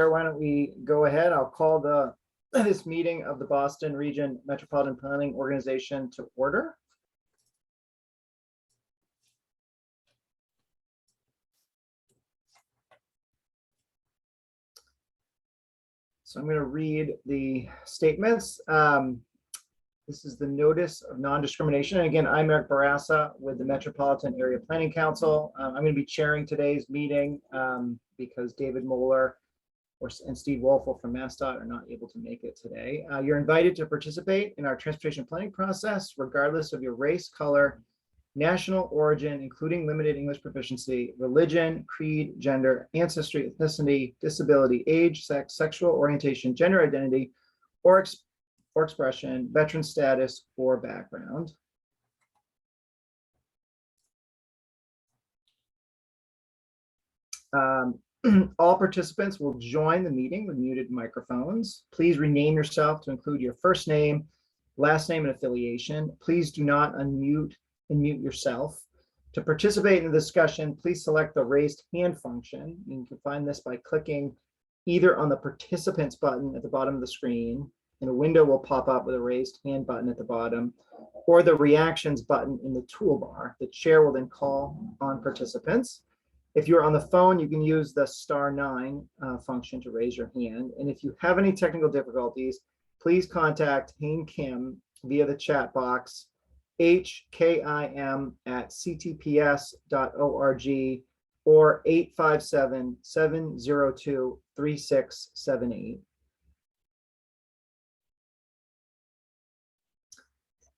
Why don't we go ahead? I'll call this meeting of the Boston Region Metropolitan Planning Organization to order. So I'm going to read the statements. This is the Notice of Nondiscrimination. And again, I'm Eric Barassa with the Metropolitan Area Planning Council. I'm going to be chairing today's meeting because David Moeller and Steve Wolfel from MassDOT are not able to make it today. You're invited to participate in our transportation planning process, regardless of your race, color, national origin, including limited English proficiency, religion, creed, gender, ancestry, ethnicity, disability, age, sex, sexual orientation, gender identity, or expression, veteran status, or background. All participants will join the meeting with muted microphones. Please rename yourself to include your first name, last name, and affiliation. Please do not unmute and mute yourself. To participate in the discussion, please select the raised hand function. You can find this by clicking either on the participants button at the bottom of the screen, and a window will pop up with a raised hand button at the bottom, or the reactions button in the toolbar. The chair will then call on participants. If you're on the phone, you can use the *9 function to raise your hand. And if you have any technical difficulties, please contact Hain Kim via the chat box, hkim@ctps.org or 857-702-3678.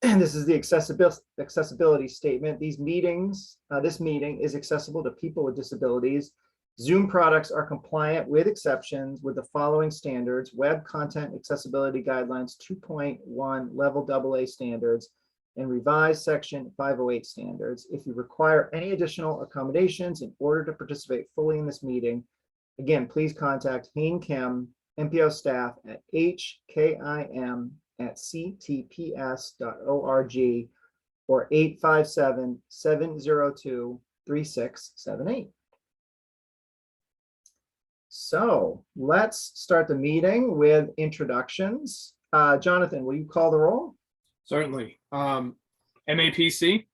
And this is the accessibility statement. This meeting is accessible to people with disabilities. Zoom products are compliant with exceptions with the following standards: Web Content Accessibility Guidelines 2.1 Level AA standards and revised Section 508 standards. If you require any additional accommodations in order to participate fully in this meeting, again, please contact Hain Kim, MPO staff at hkim@ctps.org or 857-702-3678. So let's start the meeting with introductions. Jonathan, will you call the roll? Certainly. MAPC?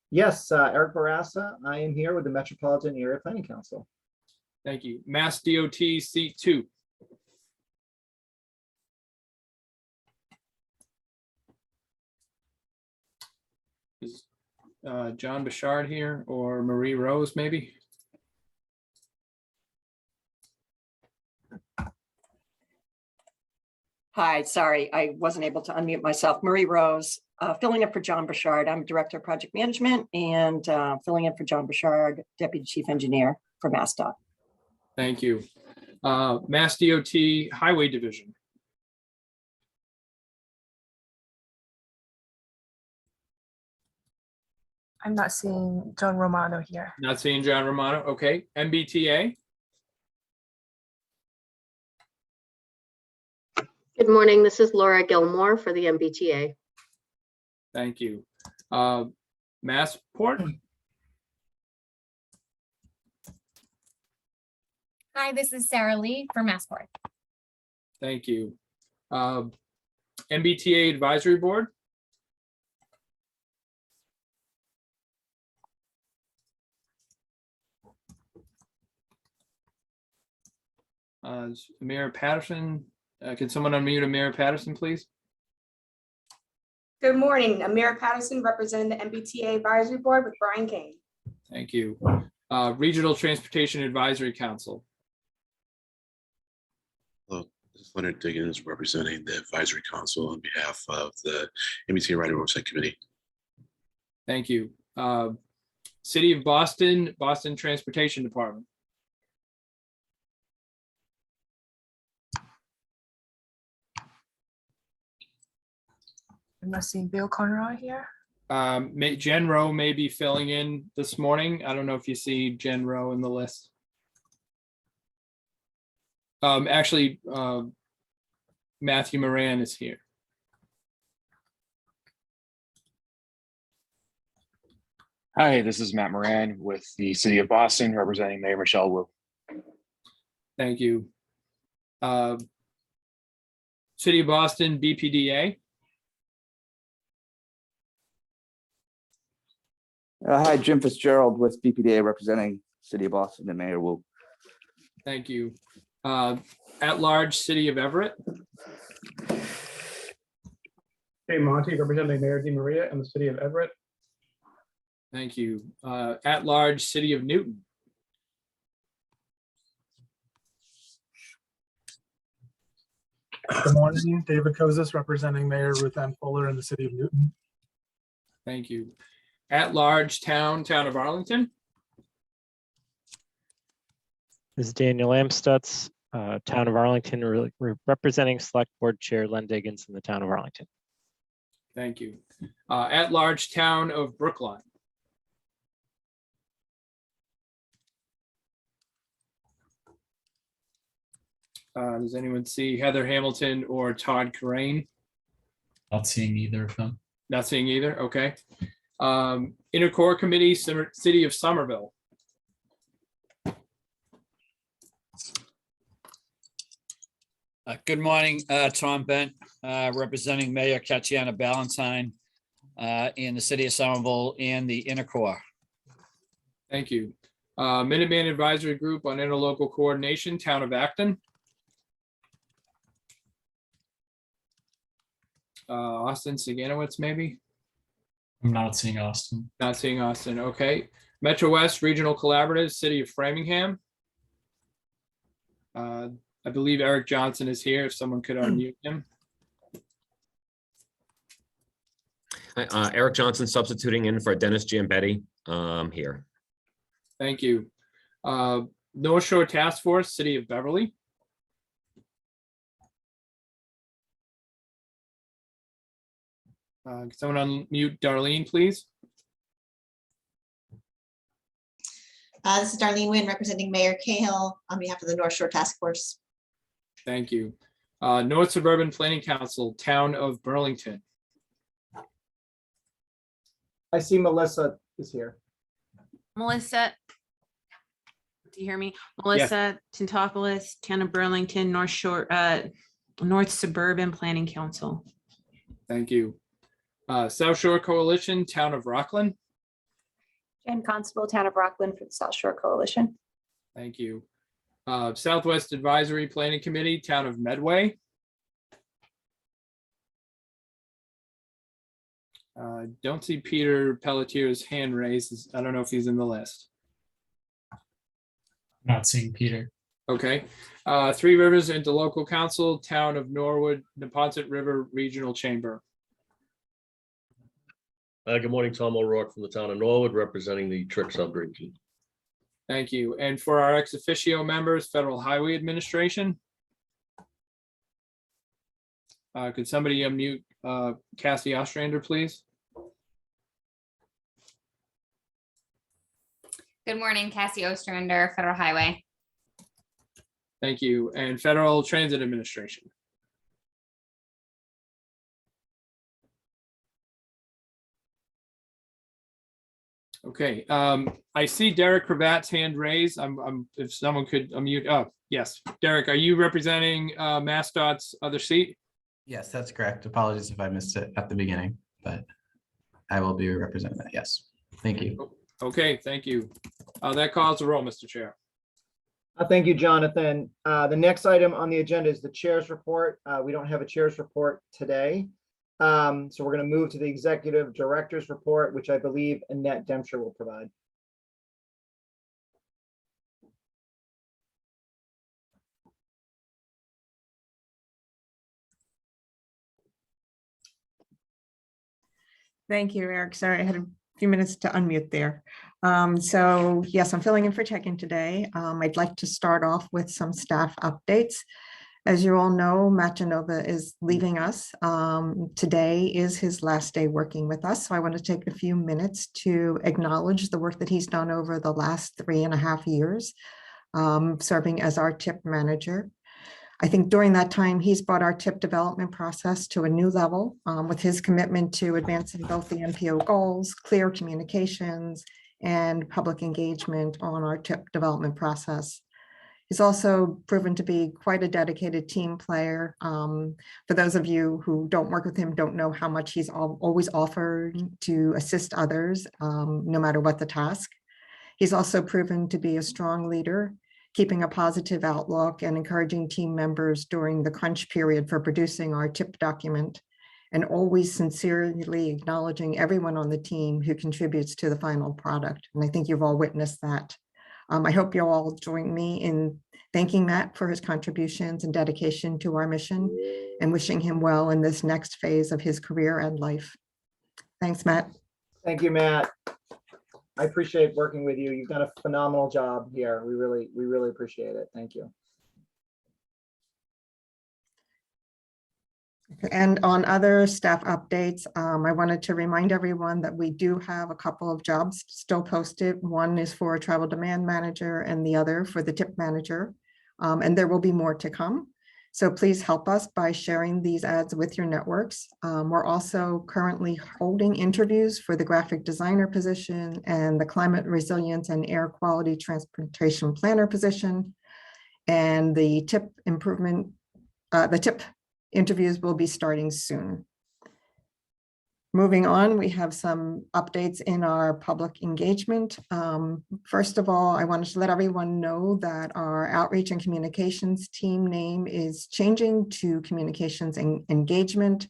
Yes, Eric Barassa. I am here with the Metropolitan Area Planning Council. Thank you. Mass DOT Seat 2. Is John Bouchard here, or Marie Rose maybe? Hi, sorry, I wasn't able to unmute myself. Marie Rose, filling in for John Bouchard. I'm Director of Project Management and filling in for John Bouchard, Deputy Chief Engineer for MassDOT. Thank you. Mass DOT Highway Division. I'm not seeing John Romano here. Not seeing John Romano. Okay. MBTA. Good morning. This is Laura Gilmore for the MBTA. Thank you. Massport. Hi, this is Sarah Lee for Massport. Thank you. MBTA Advisory Board. Amira Patterson. Can someone unmute Amira Patterson, please? Good morning. Amira Patterson representing the MBTA Advisory Board with Brian Kane. Thank you. Regional Transportation Advisory Council. Hello, this is Leonard Diggins representing the Advisory Council on behalf of the MBTA Riding Oversight Committee. Thank you. City of Boston, Boston Transportation Department. I'm not seeing Bill Conroy here. Jen Rowe may be filling in this morning. I don't know if you see Jen Rowe in the list. Actually, Matthew Moran is here. Hi, this is Matt Moran with the City of Boston, representing Mayor Michelle Wu. Thank you. City of Boston BPDA. Hi, Jim Fitzgerald with BPDA representing City of Boston and Mayor Wu. Thank you. At-large City of Everett. Hey, Monty, representing Mayor Di Maria and the City of Everett. Thank you. At-large City of Newton. Good morning, David Kozis, representing Mayor Ruth Ann Fuller and the City of Newton. Thank you. At-large Town of Arlington. This is Daniel Amstutz, Town of Arlington, representing Select Board Chair Len Diggins in the Town of Arlington. Thank you. At-large Town of Brookline. Does anyone see Heather Hamilton or Todd Corain? Not seeing either of them. Not seeing either. Okay. Intercourse Committee, City of Somerville. Good morning, Tom Bent, representing Mayor Katiana Ballantyne in the City of Somerville and the Intercourse. Thank you. Minuteman Advisory Group on Interlocal Coordination, Town of Acton. Austin Siganowitz, maybe? I'm not seeing Austin. Not seeing Austin, okay. Metro West Regional Collaborative, City of Framingham. I believe Eric Johnson is here, if someone could unmute him. Eric Johnson substituting in for Dennis Giambetti here. Thank you. North Shore Task Force, City of Beverly. Can someone unmute Darlene, please? This is Darlene Wynn, representing Mayor Cahill on behalf of the North Shore Task Force. Thank you. North Suburban Planning Council, Town of Burlington. I see Melissa is here. Melissa, do you hear me? Melissa Tintopoulos, Town of Burlington, North Shore, North Suburban Planning Council. Thank you. South Shore Coalition, Town of Rockland. Jen Constable, Town of Rockland for the South Shore Coalition. Thank you. Southwest Advisory Planning Committee, Town of Medway. Don't see Peter Pelletier's hand raised. I don't know if he's in the list. Not seeing Peter. Okay. Three Rivers Interlocal Council, Town of Norwood, Neponset River Regional Chamber. Good morning, Tom O'Rourke from the town of Norwood, representing the Trick subregion. Thank you. And for our ex officio members, Federal Highway Administration. Could somebody unmute Cassie Ostrander, please? Good morning, Cassie Ostrander, Federal Highway. Thank you. And Federal Transit Administration. Okay, I see Derek Cravat's hand raised. If someone could unmute. Oh, yes. Derek, are you representing MassDOT's other seat? Yes, that's correct. Apologies if I missed it at the beginning, but I will be representing that. Yes. Thank you. Okay, thank you. That calls the roll, Mr. Chair. Thank you, Jonathan. The next item on the agenda is the chair's report. We don't have a chair's report today. So we're going to move to the executive director's report, which I believe Annette Dempster will provide. Thank you, Eric. Sorry, I had a few minutes to unmute there. So yes, I'm filling in for check-in today. I'd like to start off with some staff updates. As you all know, Matt Genova is leaving us. Today is his last day working with us. So I want to take a few minutes to acknowledge the work that he's done over the last 3.5 years, serving as our TIP manager. I think during that time, he's brought our TIP development process to a new level with his commitment to advancing both the MPO goals, clear communications, and public engagement on our TIP development process. He's also proven to be quite a dedicated team player. For those of you who don't work with him, don't know how much he's always offered to assist others, no matter what the task. He's also proven to be a strong leader, keeping a positive outlook and encouraging team members during the crunch period for producing our TIP document, and always sincerely acknowledging everyone on the team who contributes to the final product. And I think you've all witnessed that. I hope you all join me in thanking Matt for his contributions and dedication to our mission and wishing him well in this next phase of his career and life. Thanks, Matt. Thank you, Matt. I appreciate working with you. You've done a phenomenal job here. We really appreciate it. Thank you. And on other staff updates, I wanted to remind everyone that we do have a couple of jobs still posted. One is for a travel demand manager and the other for the tip manager. And there will be more to come. So please help us by sharing these ads with your networks. We're also currently holding interviews for the graphic designer position and the climate resilience and air quality transportation planner position. And the tip improvement, the tip interviews will be starting soon. Moving on, we have some updates in our public engagement. First of all, I wanted to let everyone know that our outreach and communications team name is changing to communications and engagement.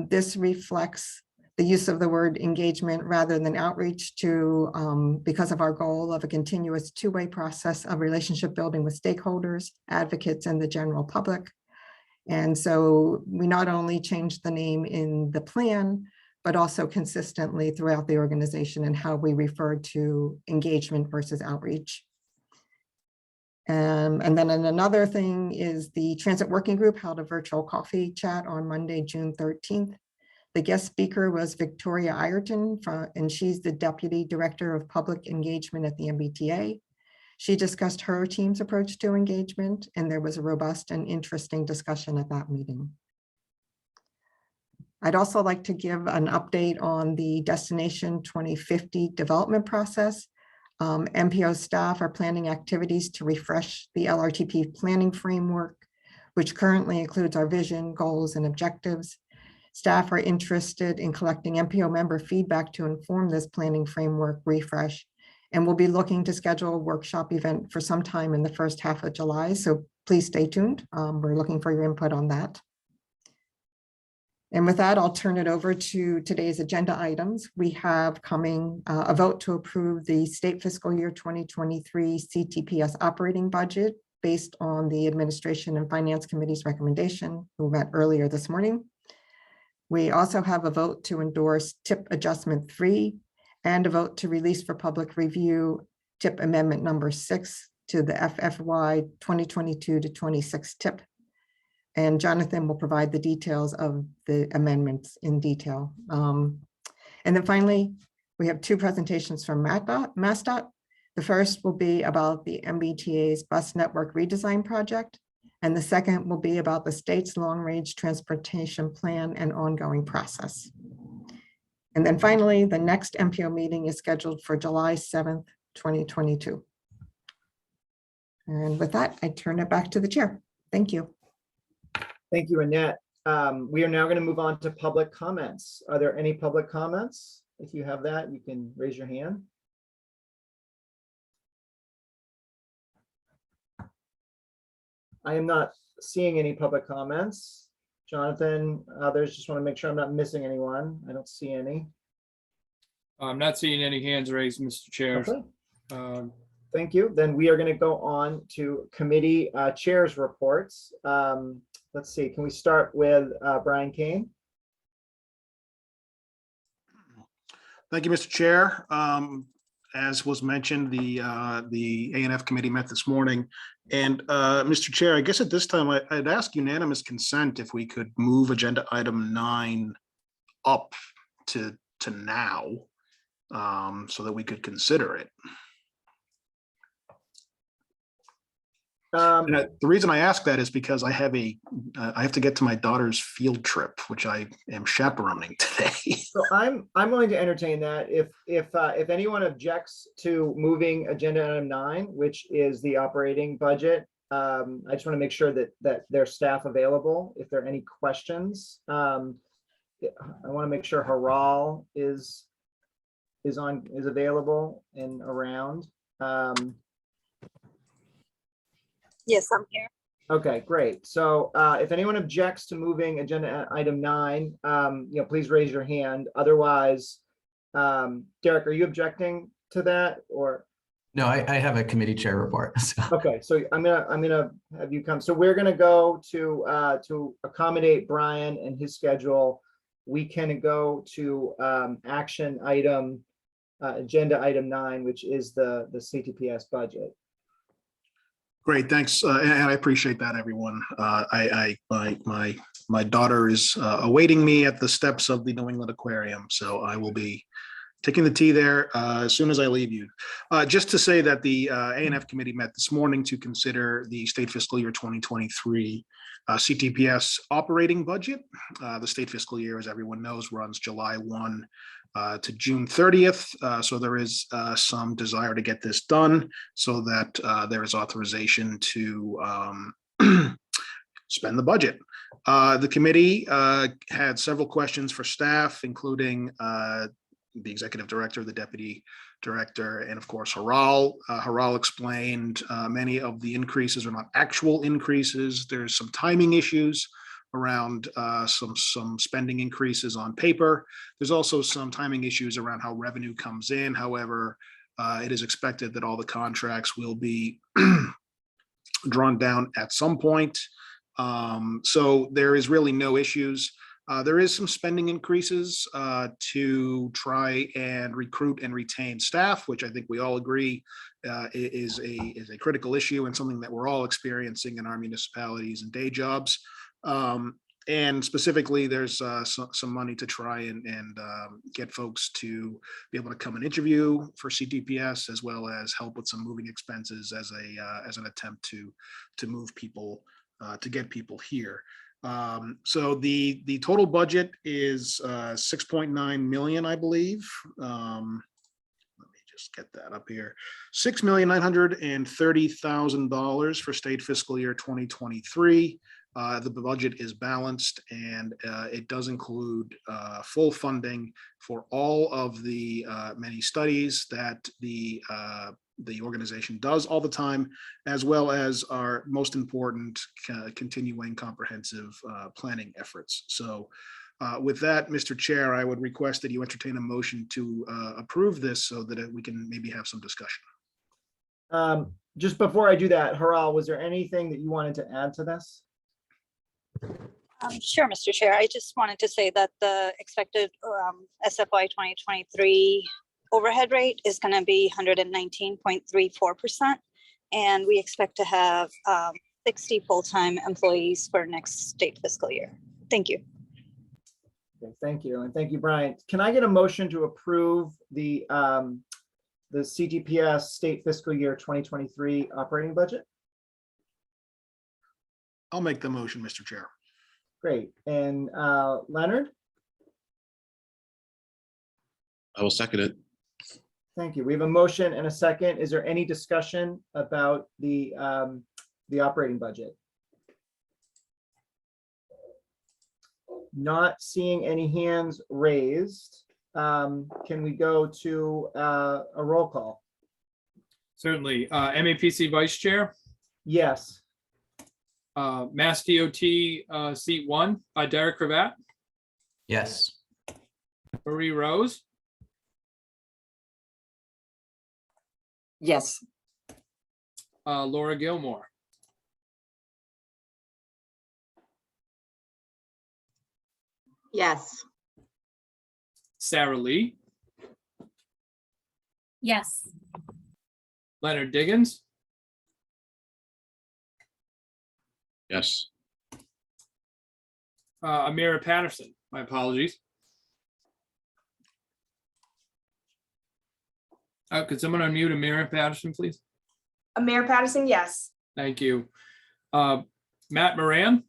This reflects the use of the word engagement rather than outreach because of our goal of a continuous two-way process of relationship building with stakeholders, advocates, and the general public. And so we not only changed the name in the plan, but also consistently throughout the organization and how we refer to engagement versus outreach. And then another thing is the Transit Working Group held a virtual coffee chat on Monday, June 13th. The guest speaker was Victoria Ireton, and she's the Deputy Director of Public Engagement at the Mbta. She discussed her team's approach to engagement, and there was a robust and interesting discussion at that meeting. I'd also like to give an update on the Destination 2050 development process. MPO staff are planning activities to refresh the LRTP planning framework, which currently includes our vision, goals, and objectives. Staff are interested in collecting MPO member feedback to inform this planning framework refresh, and we'll be looking to schedule a workshop event for some time in the first half of July, so please stay tuned. We're looking for your input on that. And with that, I'll turn it over to today's agenda items. We have coming a vote to approve the state fiscal year 2023 CTPS operating budget based on the Administration and Finance Committee's recommendation, who met earlier this morning. We also have a vote to endorse TIP Adjustment 3 and a vote to release for public review TIP Amendment number 6 to the FFY 2022 to 26 TIP. And Jonathan will provide the details of the amendments in detail. And then finally, we have two presentations from MassDOT. The first will be about the MBTA's Bus Network Redesign project, and the second will be about the state's long-range transportation plan and ongoing process. And then finally, the next MPO meeting is scheduled for July 7th, 2022. And with that, I turn it back to the chair. Thank you. Thank you, Annette. We are now going to move on to public comments. Are there any public comments? If you have that, you can raise your hand. I am not seeing any public comments. Jonathan, others, just want to make sure I'm not missing anyone. I don't see any. I'm not seeing any hands raised, Mr. Chair. Okay. Thank you. Then we are going to go on to committee chairs reports. Let's see, can we start with Brian Kane? Thank you, Mr. Chair. As was mentioned, the A&F committee met this morning. And Mr. Chair, I guess at this time I'd ask unanimous consent if we could move agenda item 9 up to now so that we could consider it. The reason I ask that is because I have to get to my daughter's field trip, which I am chaperoning today. So I'm going to entertain that if anyone objects to moving agenda item 9, which is the operating budget. I just want to make sure that there's staff available if there are any questions. I want to make sure Haral is available and around. Yes, I'm here. Okay, great. So if anyone objects to moving agenda item 9, please raise your hand. Otherwise, Derek, are you objecting to that or? No, I have a committee chair report. So. Okay, so I'm gonna have you come. So we're gonna go to accommodate Brian and his schedule. We can go to action item, agenda item 9, which is the CTPS budget. Great, thanks, and I appreciate that, everyone. My daughter is awaiting me at the steps of the New England Aquarium, so I will be taking the tea there as soon as I leave you. Just to say that the A&F committee met this morning to consider the state fiscal year 2023 CTPS operating budget. The state fiscal year, as everyone knows, runs July 1 to June 30th. So there is some desire to get this done so that there is authorization to spend the budget. The committee had several questions for staff, including the executive director, the deputy director, and of course, Haral. Haral explained many of the increases are not actual increases. There's some timing issues around some spending increases on paper. There's also some timing issues around how revenue comes in. However, it is expected that all the contracts will be drawn down at some point. So there is really no issues. There is some spending increases to try and recruit and retain staff, which I think we all agree is a critical issue and something that we're all experiencing in our municipalities and day jobs. And specifically, there's some money to try and get folks to be able to come and interview for CTPS, as well as help with some moving expenses as an attempt to move people, to get people here. So the total budget is 6.9 million, I believe. Let me just get that up here. $6,930,000 for state fiscal year 2023. The budget is balanced, and it does include full funding for all of the many studies that the organization does all the time, as well as our most important continuing comprehensive planning efforts. So with that, Mr. Chair, I would request that you entertain a motion to approve this so that we can maybe have some discussion. Just before I do that, Haral, was there anything that you wanted to add to this? Sure, Mr. Chair. I just wanted to say that the expected SFY 2023 overhead rate is going to be 119.34%. And we expect to have 60 full-time employees for next state fiscal year. Thank you. Okay, thank you. And thank you, Brian. Can I get a motion to approve the CTPS state fiscal year 2023 operating budget? I'll make the motion, Mr. Chair. Great. And Leonard? I will second it. Thank you. We have a motion and a second. Is there any discussion about the operating budget? Not seeing any hands raised. Can we go to a roll call? Certainly. MAPC Vice Chair, Yes. Mass DOT seat 1, Derek Cravat, Yes. Marie Rose, Yes. Laura Gilmore, Yes. Sarah Lee, Yes. Leonard Diggins, Yes. Amira Patterson. My apologies. Could someone unmute Amira Patterson, please? Mayor Patterson, yes. Thank you. Matt Moran,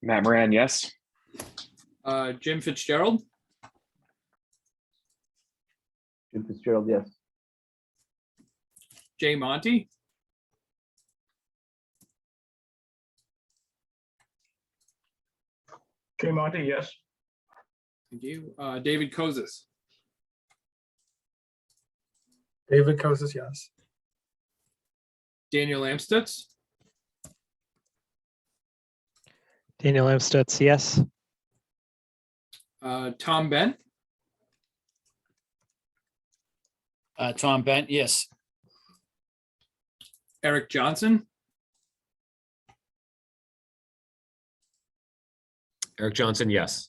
Matt Moran, yes. Jim Fitzgerald, Jim Fitzgerald, yes. Jay Monty, Jay Monty, yes. thank you. David Kozis, David Kosis, yes. Daniel Amstutz, Daniel Amstutz, yes. Tom Bent, Tom Bent, yes. Eric Johnson, Eric Johnson, yes.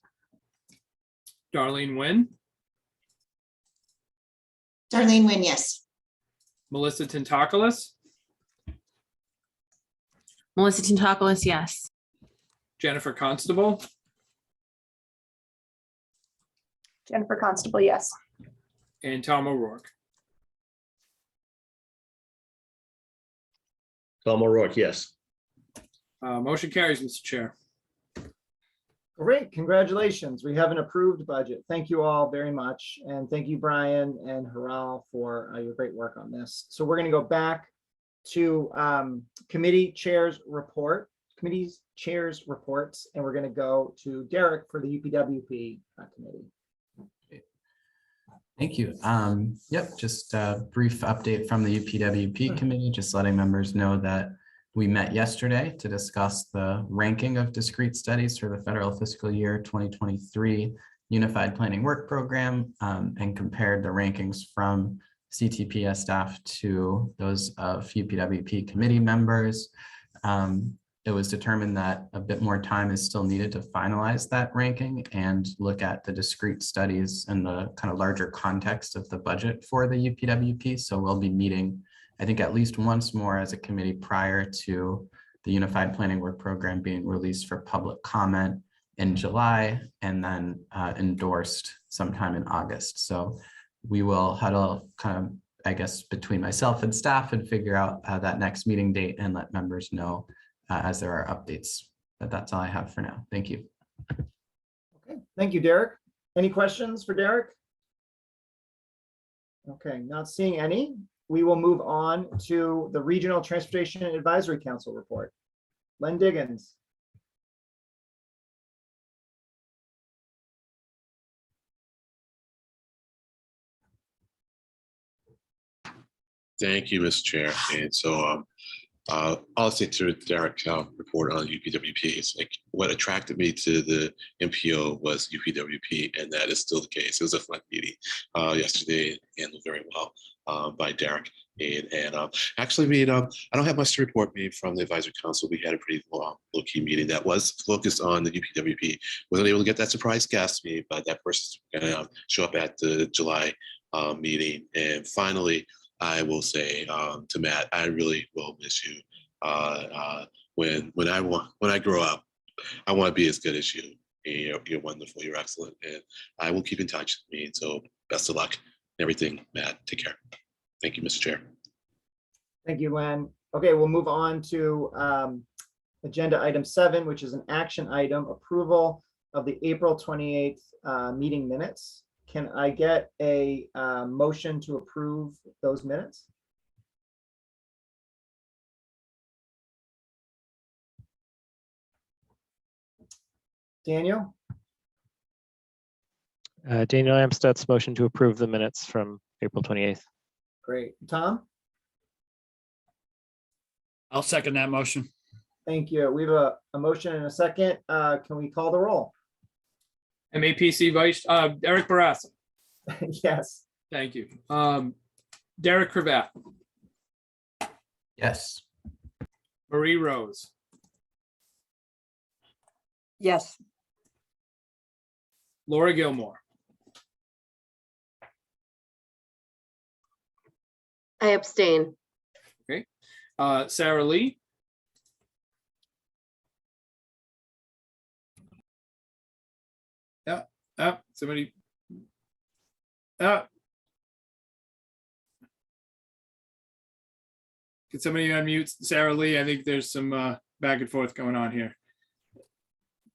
Darlene Nguyen, Darlene Nguyen, yes. Melissa Tintakoulis, Melissa Tintakoulis, yes. Jennifer Constable, Jennifer Constable, yes. and Tom O'Rourke. Tom O'Rourke, yes. Motion carries, Mr. Chair. Great, congratulations. We have an approved budget. Thank you all very much. And thank you, Brian and Haral, for your great work on this. So we're going to go back to committee chairs report, committees chairs reports, and we're going to go to Derek for the UPWP committee. Thank you. Yep, just a brief update from the UPWP committee, just letting members know that we met yesterday to discuss the ranking of discrete studies for the federal fiscal year 2023 Unified Planning Work Program, and compared the rankings from CTPS staff to those of UPWP committee members. It was determined that a bit more time is still needed to finalize that ranking and look at the discrete studies and the kind of larger context of the budget for the UPWP. So we'll be meeting, I think, at least once more as a committee prior to the Unified Planning Work Program being released for public comment in July and then endorsed sometime in August. So we will huddle kind of, I guess, between myself and staff and figure out that next meeting date and let members know as there are updates. But that's all I have for now. Thank you. Okay, thank you, Derek. Any questions for Derek? Okay, not seeing any. We will move on to the Regional Transportation Advisory Council report. Len Diggins. Thank you, Mr. Chair. And so I'll say to Derek's report on UPWP, it's like what attracted me to the MPO was UPWP, and that is still the case. It was a fun meeting yesterday, handled very well by Derek. And actually, I don't have much to report from the advisory council. We had a pretty low-key meeting that was focused on the UPWP. Wasn't able to get that surprise guest me, but that person's gonna show up at the July meeting. And finally, I will say to Matt, I really will miss you. When I grow up, I want to be as good as you. You're wonderful. You're excellent, and I will keep in touch. So best of luck and everything, Matt. Take care. Thank you, Mr. Chair. Thank you, Len. Okay, we'll move on to agenda item 7, which is an action item, approval of the April 28th meeting minutes. Can I get a motion to approve those minutes? Daniel? Daniel Amstutz, motion to approve the minutes from April 28th. Great. Tom? I'll second that motion. Thank you. We have a motion and a second. Can we call the roll? MAPC Vice, Eric Barassa. Yes. Thank you. Derek Cravath, Yes. Marie Rose, Yes. Laura Gilmore, I abstain. okay. Sarah Lee, somebody, Can somebody unmute Sarah Lee? I think there's some back and forth going on here.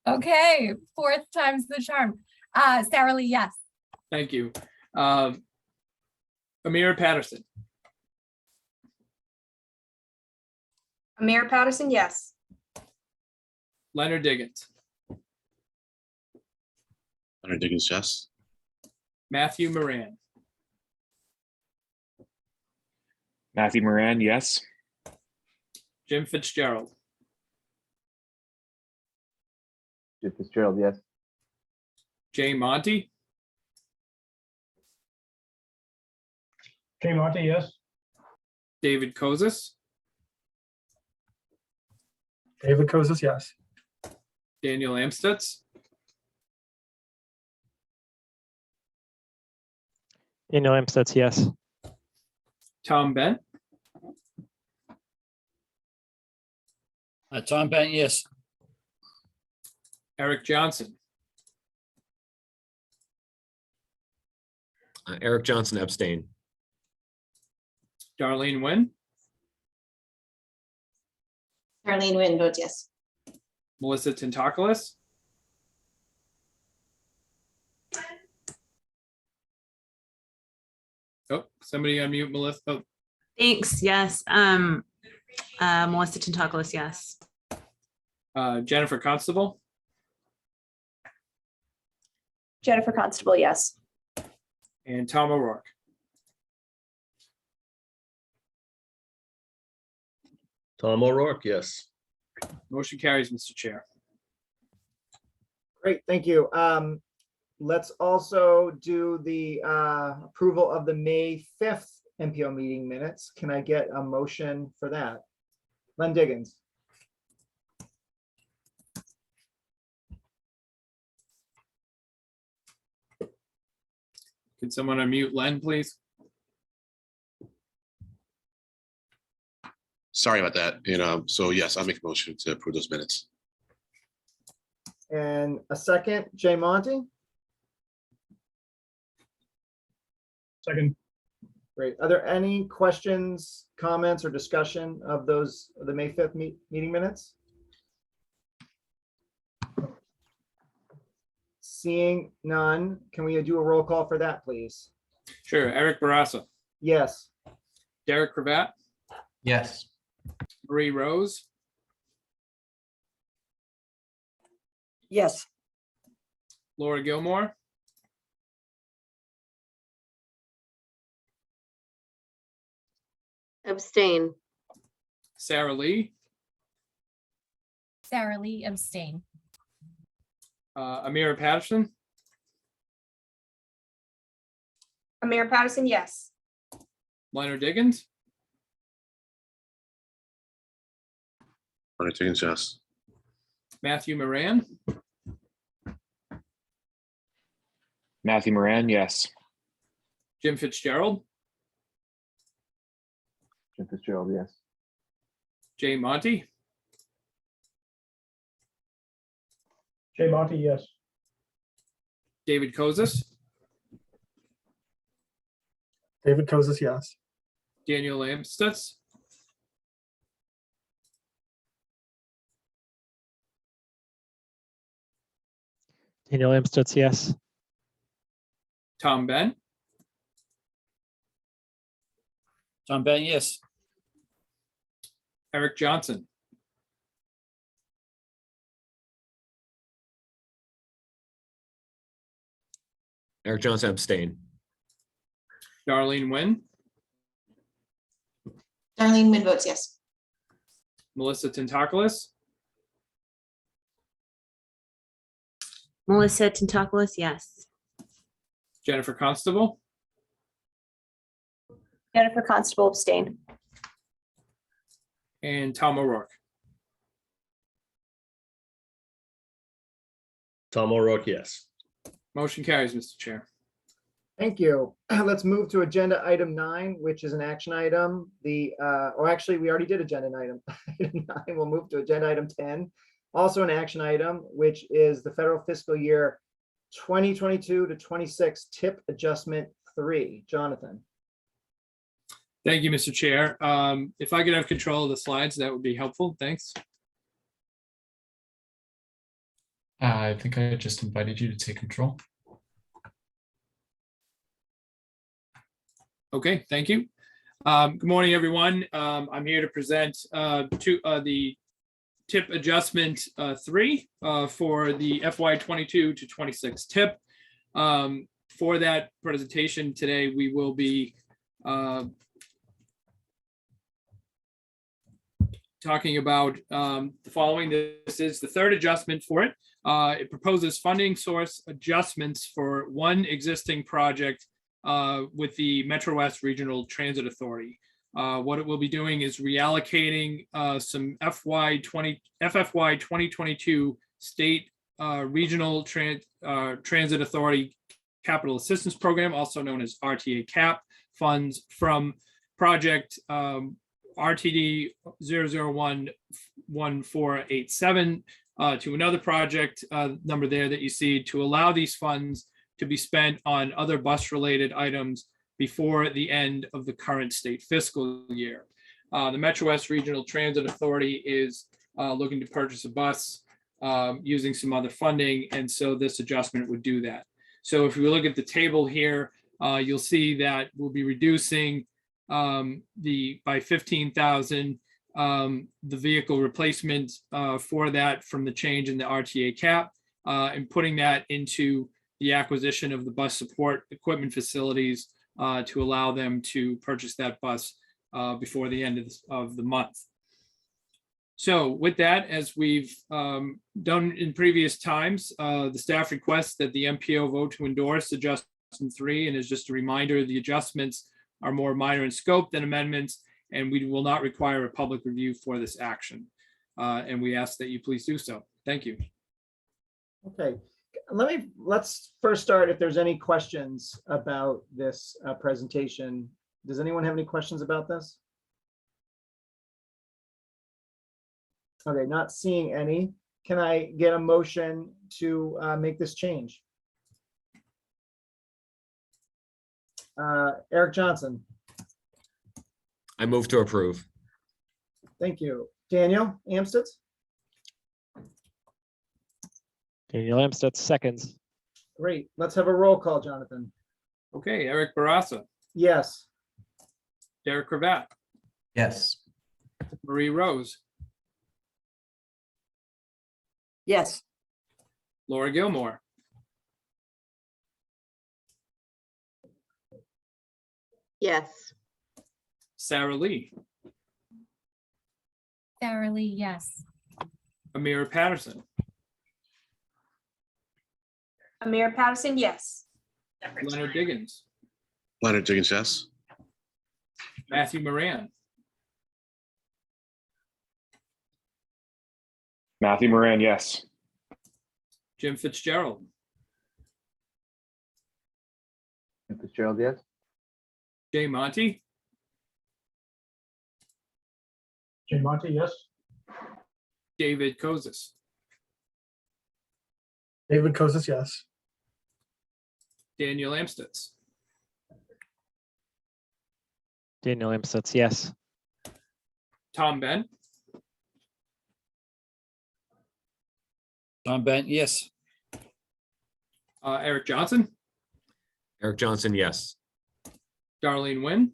Okay, fourth time's the charm. Sarah Lee, yes. Thank you. Amira Patterson, Amir Patterson, yes. Leonard Diggins, Leonard Diggins, yes. Matthew Moran, Matthew Moran, yes. Jim Fitzgerald, Jim Fitzgerald, yes. Jay Monty, Jay Monty, yes. David Kozis, David Kozis, yes. Daniel Amstutz, Daniel Amstutz, yes. Tom Bent, Tom Bent, yes. Eric Johnson, Eric Johnson, abstain. Darlene Nguyen, Darlene Nguyen votes yes. Melissa Tintakis, oh, somebody unmute Melissa. Oh, Thanks, yes. Melissa Tintakis, yes. Jennifer Constable, Jennifer Constable, yes. and Tom O'Rourke. Tom O'Rourke, yes. Motion carries, Mr. Chair. Great, thank you. Let's also do the approval of the May 5th MPO meeting minutes. Can I get a motion for that? Len Diggins, Can someone unmute Len, please? Sorry about that. So yes, I'll make a motion to approve those minutes. and a second, Jay Monty. Second. Great. Are there any questions, comments, or discussion of those, the May 5th meeting minutes? Seeing none, can we do a roll call for that, please? Sure. Eric Barassa, Yes. Derek Cravat, Yes. Marie Rose, Yes. Laura Gilmore, Abstain. Sarah Lee, Sarah Lee, abstain. Amira Patterson, Amir Patterson, yes. Leonard Diggins, Leonard Diggins, yes. Matthew Moran, Matthew Moran, yes. Jim Fitzgerald, Jim Fitzgerald, yes. Jay Monty, Jay Monty, yes. David Kozis, David Kozis, yes. Daniel Amstutz, Daniel Amstutz, yes. Tom Bent, Tom Bent, yes. Eric Johnson, Eric Johnson, abstain. Darlene Nguyen, Darlene Nguyen votes yes. Melissa Tintakis, Melissa Tintakis, yes. Jennifer Constable, Jennifer Constable, abstain. and Tom O'Rourke. Tom O'Rourke, yes. Motion carries, Mr. Chair. Thank you. Let's move to agenda item 9, which is an action item. Or actually, we already did agenda item. Item 9. We'll move to agenda item 10. Also an action item, which is the federal fiscal year 2022 to 26 tip adjustment 3. Jonathan. Thank you, Mr. Chair. If I could have control of the slides, that would be helpful. Thanks. I think I just invited you to take control. Okay, thank you. Good morning, everyone. I'm here to present the tip adjustment 3 for the FY 22 to 26 tip. For that presentation today, we will be talking about the following. This is the third adjustment for it. It proposes funding source adjustments for one existing project with the Metro West Regional Transit Authority. What it will be doing is reallocating some FFY 2022 state regional transit authority capital assistance program, also known as RTA CAP funds, from project RTD 0011487 to another project number there that you see, to allow these funds to be spent on other bus related items before the end of the current state fiscal year. The Metro West Regional Transit Authority is looking to purchase a bus using some other funding, and so this adjustment would do that. So if we look at the table here, you'll see that we'll be reducing by 15,000 the vehicle replacement for that from the change in the RTA cap, and putting that into the acquisition of the bus support equipment facilities to allow them to purchase that bus before the end of the month. So with that, as we've done in previous times, the staff requests that the MPO vote to endorse adjustment 3, and as just a reminder, the adjustments are more minor in scope than amendments, and we will not require a public review for this action. And we ask that you please do so. Thank you. Okay, let's first start if there's any questions about this presentation. Does anyone have any questions about this? Okay, not seeing any. Can I get a motion to make this change? Eric Johnson. I move to approve. Thank you. Daniel Amstutz. Daniel Amstutz seconds. Great. Let's have a roll call, Jonathan. Okay, Eric Barassa, Yes. Derek Cravat, Yes. Marie Rose, Yes. Laura Gilmore, Yes. Sarah Lee, Sarah Lee, yes. Amira Patterson, Amir Patterson, yes. Leonard Diggins, Leonard Diggins, yes. Matthew Moran, Matthew Moran, yes. Jim Fitzgerald, Jim Fitzgerald, yes. Jay Monty, Jay Monty, yes. David Kozis, David Kozis, yes. Daniel Amstutz, Daniel Amstutz, yes. Tom Ben, Tom Bent, yes. Eric Johnson, Eric Johnson, yes. Darlene Nguyen,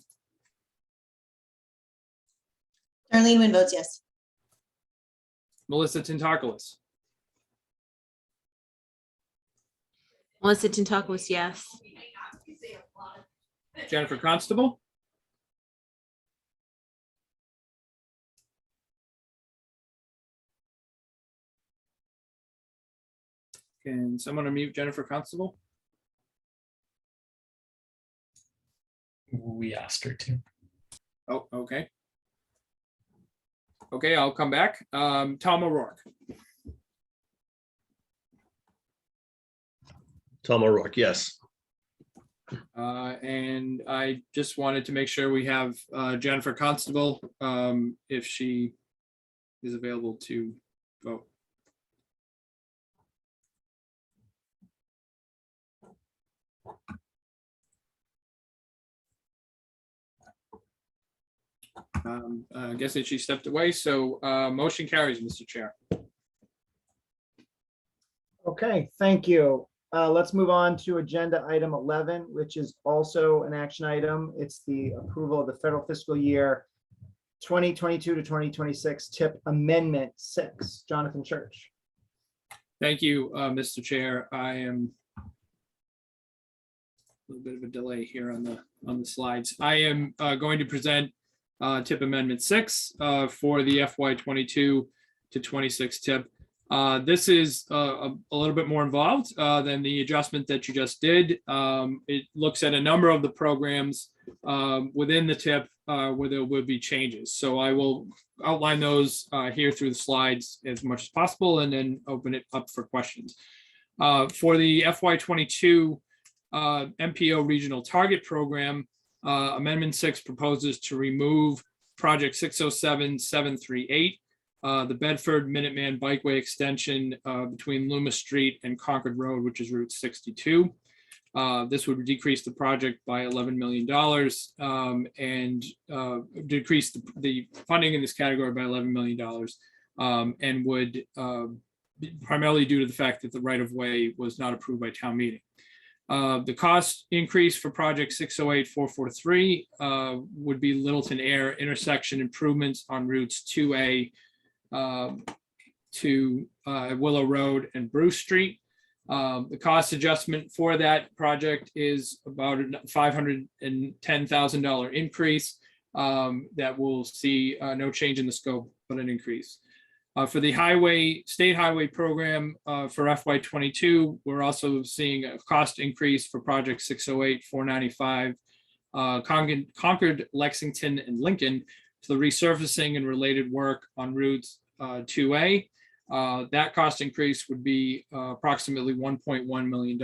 Darlene Wynn votes yes. Melissa Tintakoulis, Melissa Tintakoulis, yes. Jennifer Constable, can someone unmute Jennifer Constable? We asked her to. Oh, okay. Okay, I'll come back. Tom O'Rourke, Tom O'Rourke, yes. and I just wanted to make sure we have Jennifer Constable, if she is available to vote. I guess that she stepped away, so motion carries, Mr. Chair. Okay, thank you. Let's move on to agenda item 11, which is also an action item. It's the approval of the federal fiscal year 2022 to 2026 TIP Amendment 6. Jonathan Church. Thank you, Mr. Chair. I am a little bit of a delay here on the slides. I am going to present TIP Amendment 6 for the FY22 to 26 TIP. This is a little bit more involved than the adjustment that you just did. It looks at a number of the programs within the TIP where there will be changes. So I will outline those here through the slides as much as possible and then open it up for questions. For the FY22 MPO Regional Target Program, Amendment 6 proposes to remove Project 607738. The Bedford Minuteman Bikeway extension between Loomis Street and Concord Road, which is Route 62. This would decrease the project by $11 million and decrease the funding in this category by $11 million and would primarily due to the fact that the right-of-way was not approved by town meeting. The cost increase for project 608443 would be Littleton Air intersection improvements on routes 2A to Willow Road and Bruce Street. The cost adjustment for that project is about a $510,000 increase that will see no change in the scope, but an increase. For the state highway program for FY22, we're also seeing a cost increase for project 608-495 Concord, Lexington, and Lincoln to the resurfacing and related work on routes 2A. That cost increase would be approximately $1.1 million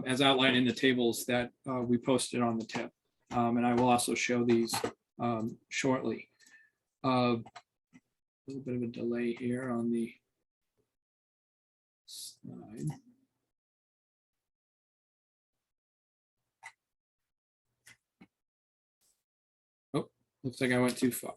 as outlined in the tables that we posted on the TIP. And I will also show these shortly. A little bit of a delay here on the slide. Oh, looks like I went too far.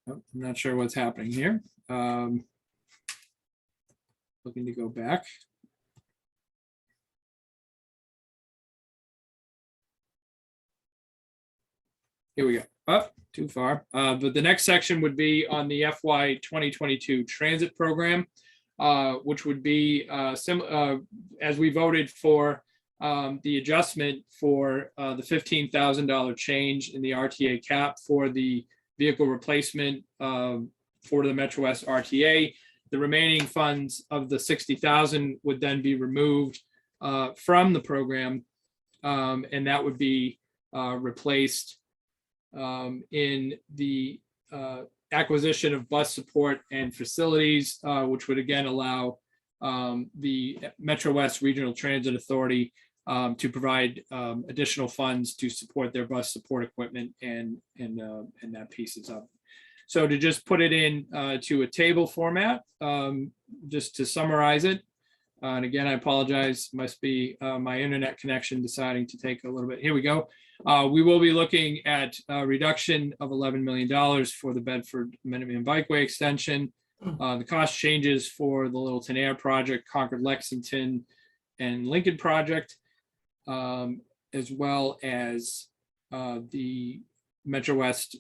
Oh, I'm not sure what's happening here. Looking to go back. Here we go. Up too far. But the next section would be on the FY 2022 transit program, which would be similar as we voted for the adjustment for the $15,000 change in the RTA cap for the vehicle replacement for the Metro West RTA. The remaining funds of the $60,000 would then be removed from the program, and that would be replaced in the acquisition of bus support and facilities, which would again allow the Metro West Regional Transit Authority to provide additional funds to support their bus support equipment and that piece is up. So to just put it in to a table format, just to summarize it, and again, I apologize, must be my internet connection deciding to take a little bit. Here we go. We will be looking at a reduction of $11 million for the Bedford Minuteman Bikeway extension. The cost changes for the Littleton Air project, Concord, Lexington, and Lincoln project, as well as the Metro West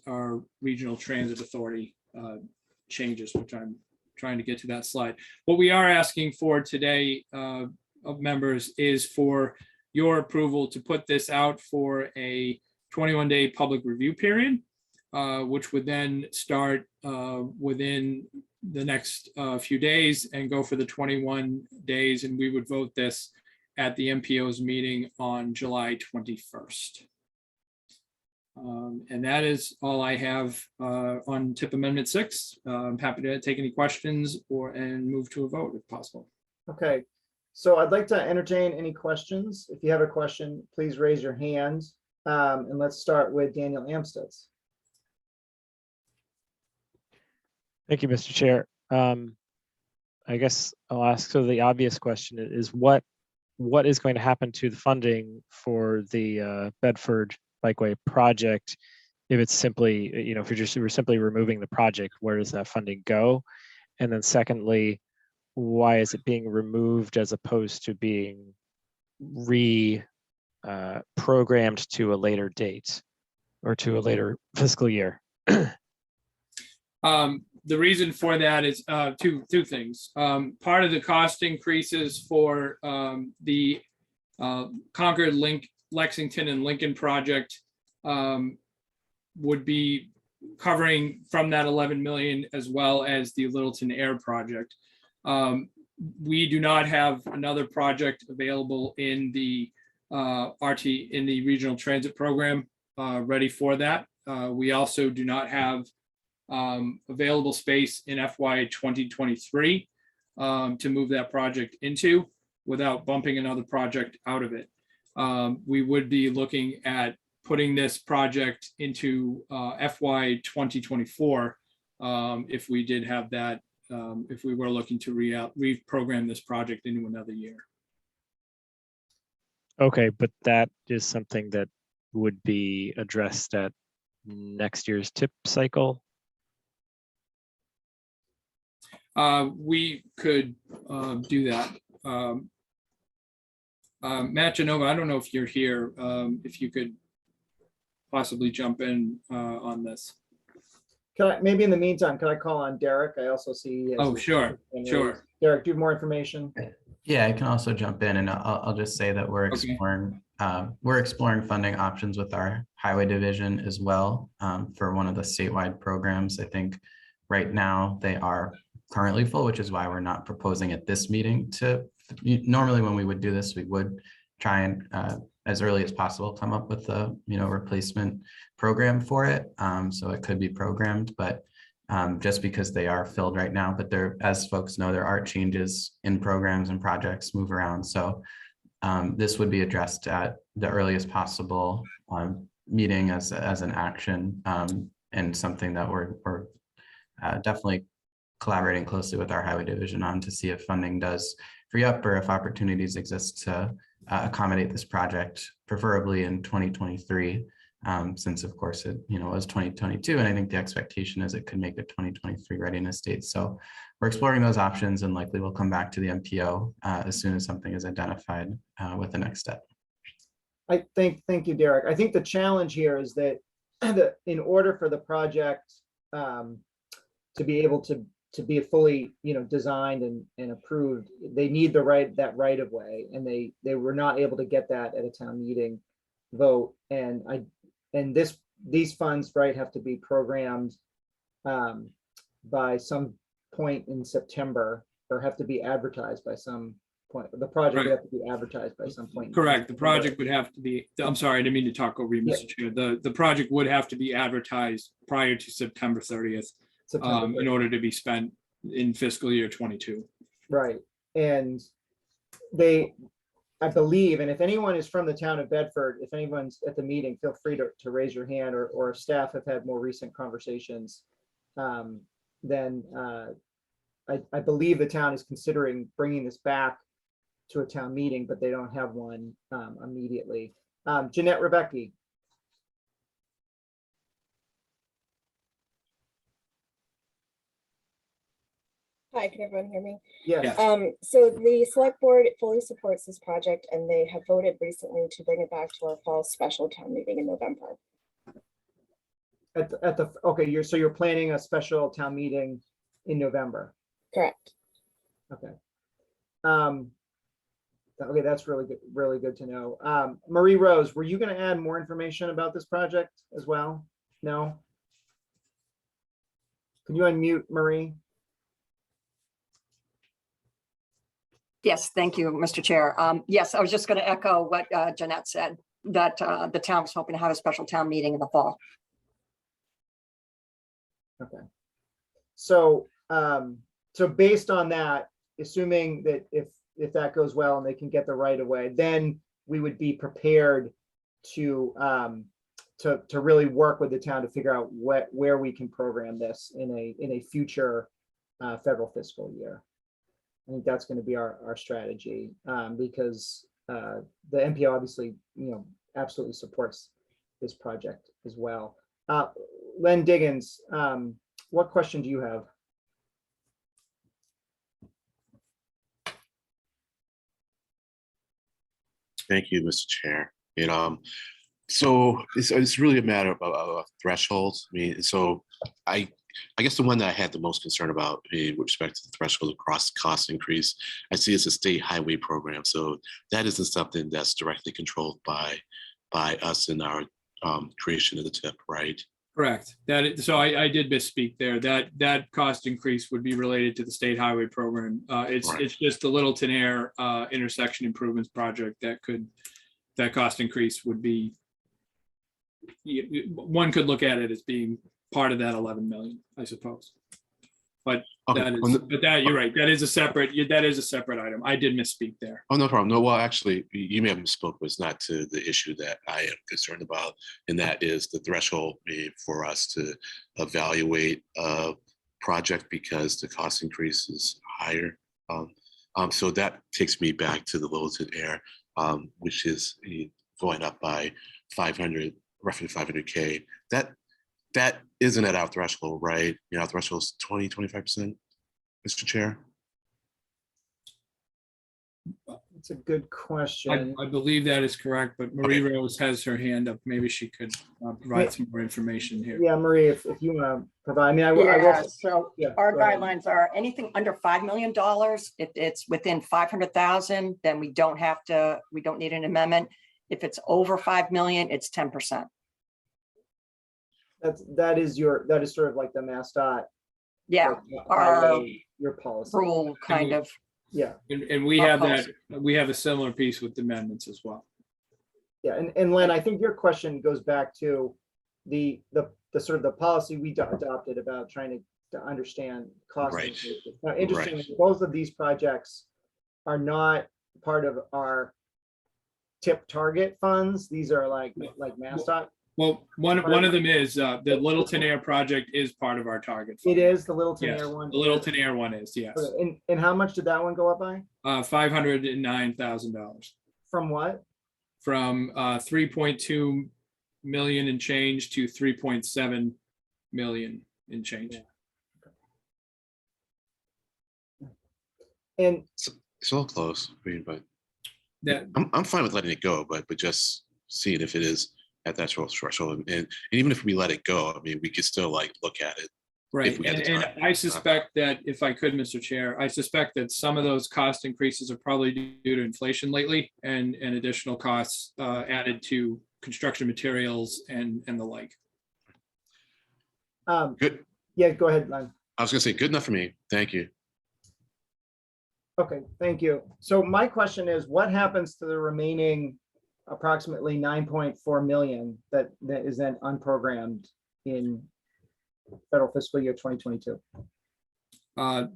Regional Transit Authority changes, which I'm trying to get to that slide. What we are asking for today of members is for your approval to put this out for a 21-day public review period, which would then start within the next few days and go for the 21 days. And we would vote this at the MPO's meeting on July 21st. And that is all I have on TIP Amendment 6. I'm happy to take any questions and move to a vote if possible. Okay, so I'd like to entertain any questions. If you have a question, please raise your hand. And let's start with Daniel Amstutz. Thank you, Mr. Chair. I guess I'll ask, so the obvious question is what is going to happen to the funding for the Bedford Bikeway project? If it's simply, if we're simply removing the project, where does that funding go? And then secondly, why is it being removed as opposed to being programmed to a later date or to a later fiscal year? The reason for that is two things. Part of the cost increases for the Concord, Lexington, and Lincoln project would be covering from that 11 million, as well as the Littleton Air project. We do not have another project available in the in the regional transit program ready for that. We also do not have available space in FY 2023 to move that project into without bumping another project out of it. We would be looking at putting this project into FY 2024 if we did have that, if we were looking to reprogram this project into another year. Okay, but that is something that would be addressed at next year's TIP cycle. We could do that. Matt Genova, I don't know if you're here, if you could possibly jump in on this. Can I, maybe in the meantime, can I call on Derek? I also see. Oh, sure. Derek, do you have more information? Yeah, I can also jump in, and I'll just say that we're exploring funding options with our highway division as well for one of the statewide programs. I think right now they are currently full, which is why we're not proposing at this meeting to, normally when we would do this, we would try and as early as possible come up with a replacement program for it. So it could be programmed, but just because they are filled right now, but there, as folks know, there are changes in programs and projects move around. So this would be addressed at the earliest possible meeting as an action and something that we're definitely collaborating closely with our highway division on to see if funding does free up or if opportunities exist to accommodate this project, preferably in 2023. Since of course it was 2022, and I think the expectation is it could make a 2023 readiness date. So we're exploring those options, and likely we'll come back to the MPO as soon as something is identified with the next step. Thank you, Derek. I think the challenge here is that in order for the project to be able to be fully designed and approved, they need that right of way, and they were not able to get that at a town meeting vote. And these funds, right, have to be programmed by some point in September, or have to be advertised by some point. The project would have to be advertised by some point. Correct. The project would have to be, I'm sorry, I didn't mean to talk over you, Mr. Chair. The project would have to be advertised prior to September 30th in order to be spent in fiscal year 22. Right. And I believe, and if anyone is from the town of Bedford, if anyone's at the meeting, feel free to raise your hand, or staff have had more recent conversations, then I believe the town is considering bringing this back to a town meeting, but they don't have one immediately. Jeanette Rebecki. Hi, can everyone hear me? Yes. So the select board fully supports this project, and they have voted recently to bring it back to our fall special town meeting in November. Okay, so you're planning a special town meeting in November? Correct. Okay. Okay, that's really good to know. Marie Rose, were you going to add more information about this project as well? No? Can you unmute, Marie? Yes, thank you, Mr. Chair. Yes, I was just going to echo what Jeanette said, that the town was hoping to have a special town meeting in the fall. Okay. So, so based on that, assuming that if that goes well and they can get the right of way, then we would be prepared to really work with the town to figure out where we can program this in a future federal fiscal year. I think that's going to be our strategy, because the MPO obviously, absolutely supports this project as well. Len Diggins, what question do you have? Thank you, Mr. Chair. So it's really a matter of thresholds. I mean, so I guess the one that I had the most concern about, with respect to the threshold across cost increase, I see it's a state highway program. So that isn't something that's directly controlled by us in our creation of the TIP, right? Correct. So I did misspeak there. That cost increase would be related to the state highway program. It's just the Littleton Air intersection improvements project that cost increase would be. One could look at it as being part of that 11 million, I suppose. But you're right. That is a separate item. I did misspeak there. Oh, no problem. No, well, actually, you may have misspoke, but it's not to the issue that I am concerned about, and that is the threshold for us to evaluate a project because the cost increase is higher. So that takes me back to the Littleton Air, which is going up by roughly 500K. That isn't at our threshold, right? Our threshold is 25%, Mr. Chair. It's a good question. I believe that is correct, but Marie Rose has her hand up. Maybe she could provide some more information here. Yeah, Marie, if you want to provide, Our guidelines are anything under $5 million. If it's within 500,000, then we don't need an amendment. If it's over 5 million, it's 10%. That is sort of like the MassDOT. Yeah, your policy rule kind of. Yeah, and we have that. We have a similar piece with amendments as well. Yeah, and Len, I think your question goes back to the sort of the policy we adopted about trying to understand cost. Right. Now, interestingly, both of these projects are not part of our TIP target funds. These are like MassDOT. Well, one of them is the Littleton Air project is part of our target fund. It is the Littleton Yes, Air one. the Littleton Air one is, yes. And how much did that one go up by? $509,000. From what? From 3.2 million and change to 3.7 million in change. And it's a little close, but that I'm fine with letting it go, but just seeing if it is at that threshold, and even if we let it go, I mean, we could still look at it. Right, and I suspect that if I could, Mr. Chair, I suspect that some of those cost increases are probably due to inflation lately and additional costs added to construction materials and the like. Good. Yeah, go ahead, Len. I was gonna say, good enough for me. Thank you. Okay, thank you. So my question is, what happens to the remaining approximately 9.4 million that is then unprogrammed in federal fiscal year 2022?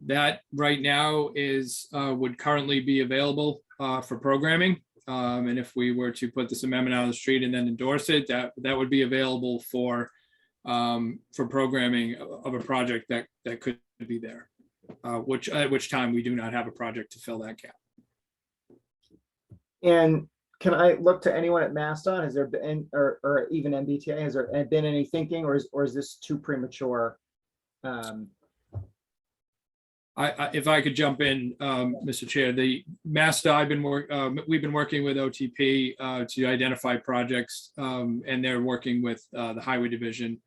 That right now is would currently be available for programming. And if we were to put this amendment out on the street and then endorse it, that would be available for programming of a project that could be there. At which time we do not have a project to fill that gap. And can I look to anyone at MassDOT? Has there been, or even Mbta, has there been any thinking, or is this too premature? If I could jump in, Mr. Chair, the MassDOT, we've been working with OTP to identify projects, and they're working with the Highway Division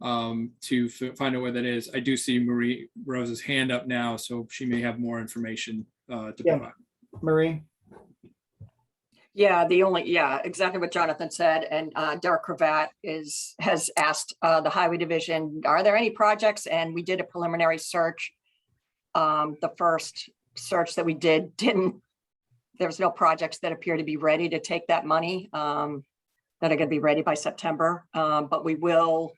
to find out where that is. I do see Marie Rose's hand up now, so she may have more information to provide. Marie? Yeah, exactly what Jonathan said. And Derek Cravat has asked the Highway Division, are there any projects? And we did a preliminary search. The first search that we did there's no projects that appear to be ready to take that money that are going to be ready by September. But we will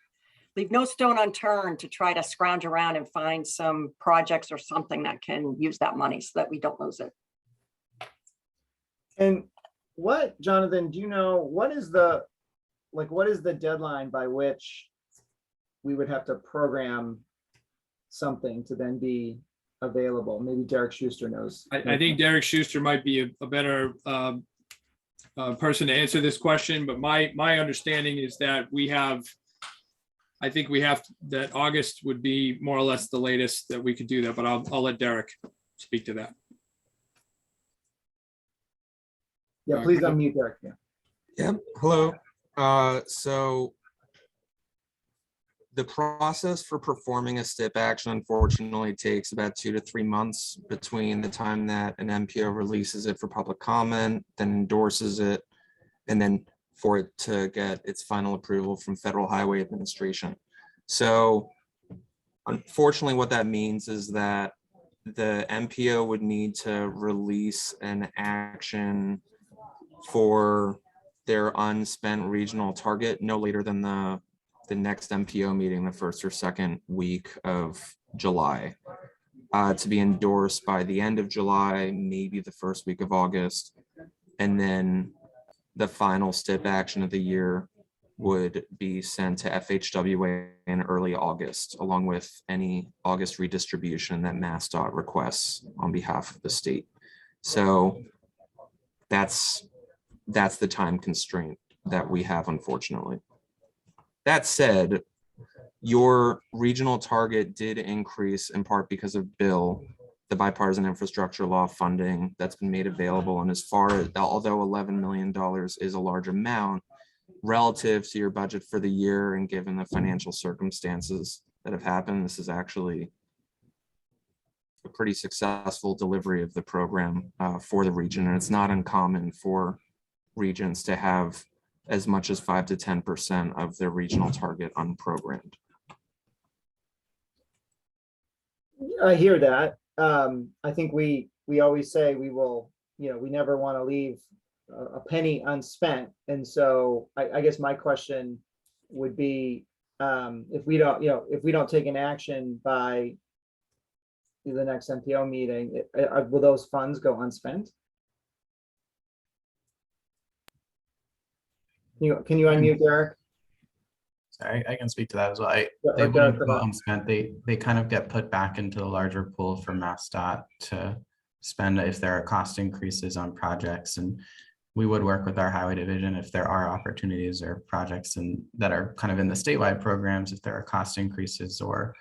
leave no stone unturned to try to scrounge around and find some projects or something that can use that money so that we don't lose it. And what, Jonathan, do you know, what is the deadline by which we would have to program something to then be available. Maybe Derek Schuster knows. I think Derek Schuster might be a better person to answer this question, but my understanding is that I think that August would be more or less the latest that we could do that, but I'll let Derek speak to that. Yeah, please unmute Derek. Yeah. Yep. Hello. So the process for performing a STIP action unfortunately takes about 2 to 3 months between the time that an MPO releases it for public comment, then endorses it, and then for it to get its final approval from Federal Highway Administration. So unfortunately, what that means is that the MPO would need to release an action for their unspent regional target no later than the next MPO meeting, the first or second week of July, to be endorsed by the end of July, maybe the first week of August. And then the final STIP action of the year would be sent to FHWA in early August, along with any August redistribution that MassDOT requests on behalf of the state. So that's the time constraint that we have, unfortunately. That said, your regional target did increase in part because of Bill, the bipartisan infrastructure law funding that's been made available. And as far as, although $11 million is a large amount relative to your budget for the year, and given the financial circumstances that have happened, this is actually a pretty successful delivery of the program for the region. And it's not uncommon for regions to have as much as 5 to 10% of their regional target unprogrammed. I hear that. I think we always say we will, we never want to leave a penny unspent. And so I guess my question would be, if we don't take an action by the next MPO meeting, will those funds go unspent? Can you unmute Derek? Sorry, I can speak to that as well. Yeah, They Derek, wouldn't go unspent. They kind of get put back into the larger pool for MassDOT to spend if there are cost increases on projects. And we would work with our highway division if there are opportunities or projects that are kind of in the statewide programs, if there are cost increases or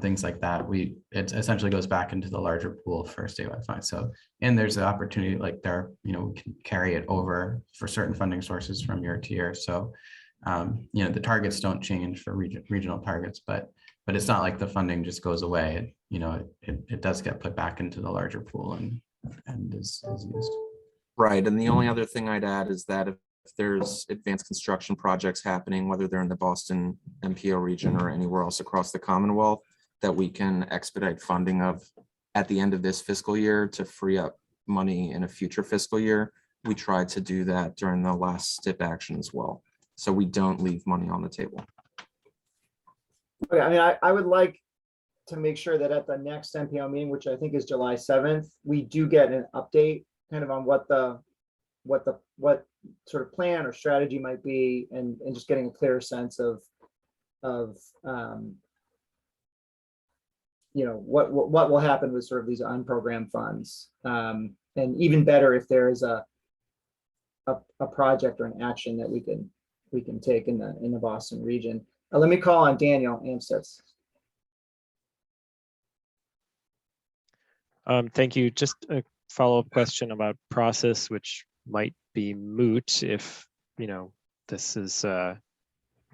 things like that. It essentially goes back into the larger pool for statewide funds. So, and there's an opportunity like we can carry it over for certain funding sources from year to year. So, the targets don't change for regional targets, but it's not like the funding just goes away. It does get put back into the larger pool and is used. Right. And the only other thing I'd add is that if there's advanced construction projects happening, whether they're in the Boston MPO region or anywhere else across the Commonwealth, that we can expedite funding of at the end of this fiscal year to free up money in a future fiscal year. We tried to do that during the last STIP action as well. So we don't leave money on the table. Okay, I mean, I would like to make sure that at the next MPO meeting, which I think is July 7th, we do get an update kind of on what sort of plan or strategy might be, and just getting a clearer sense of what will happen with sort of these unprogrammed funds, and even better if there is a project or an action that we can take in the Boston region. Let me call on Daniel Amstutz. Thank you. Just a follow-up question about process, which might be moot if this is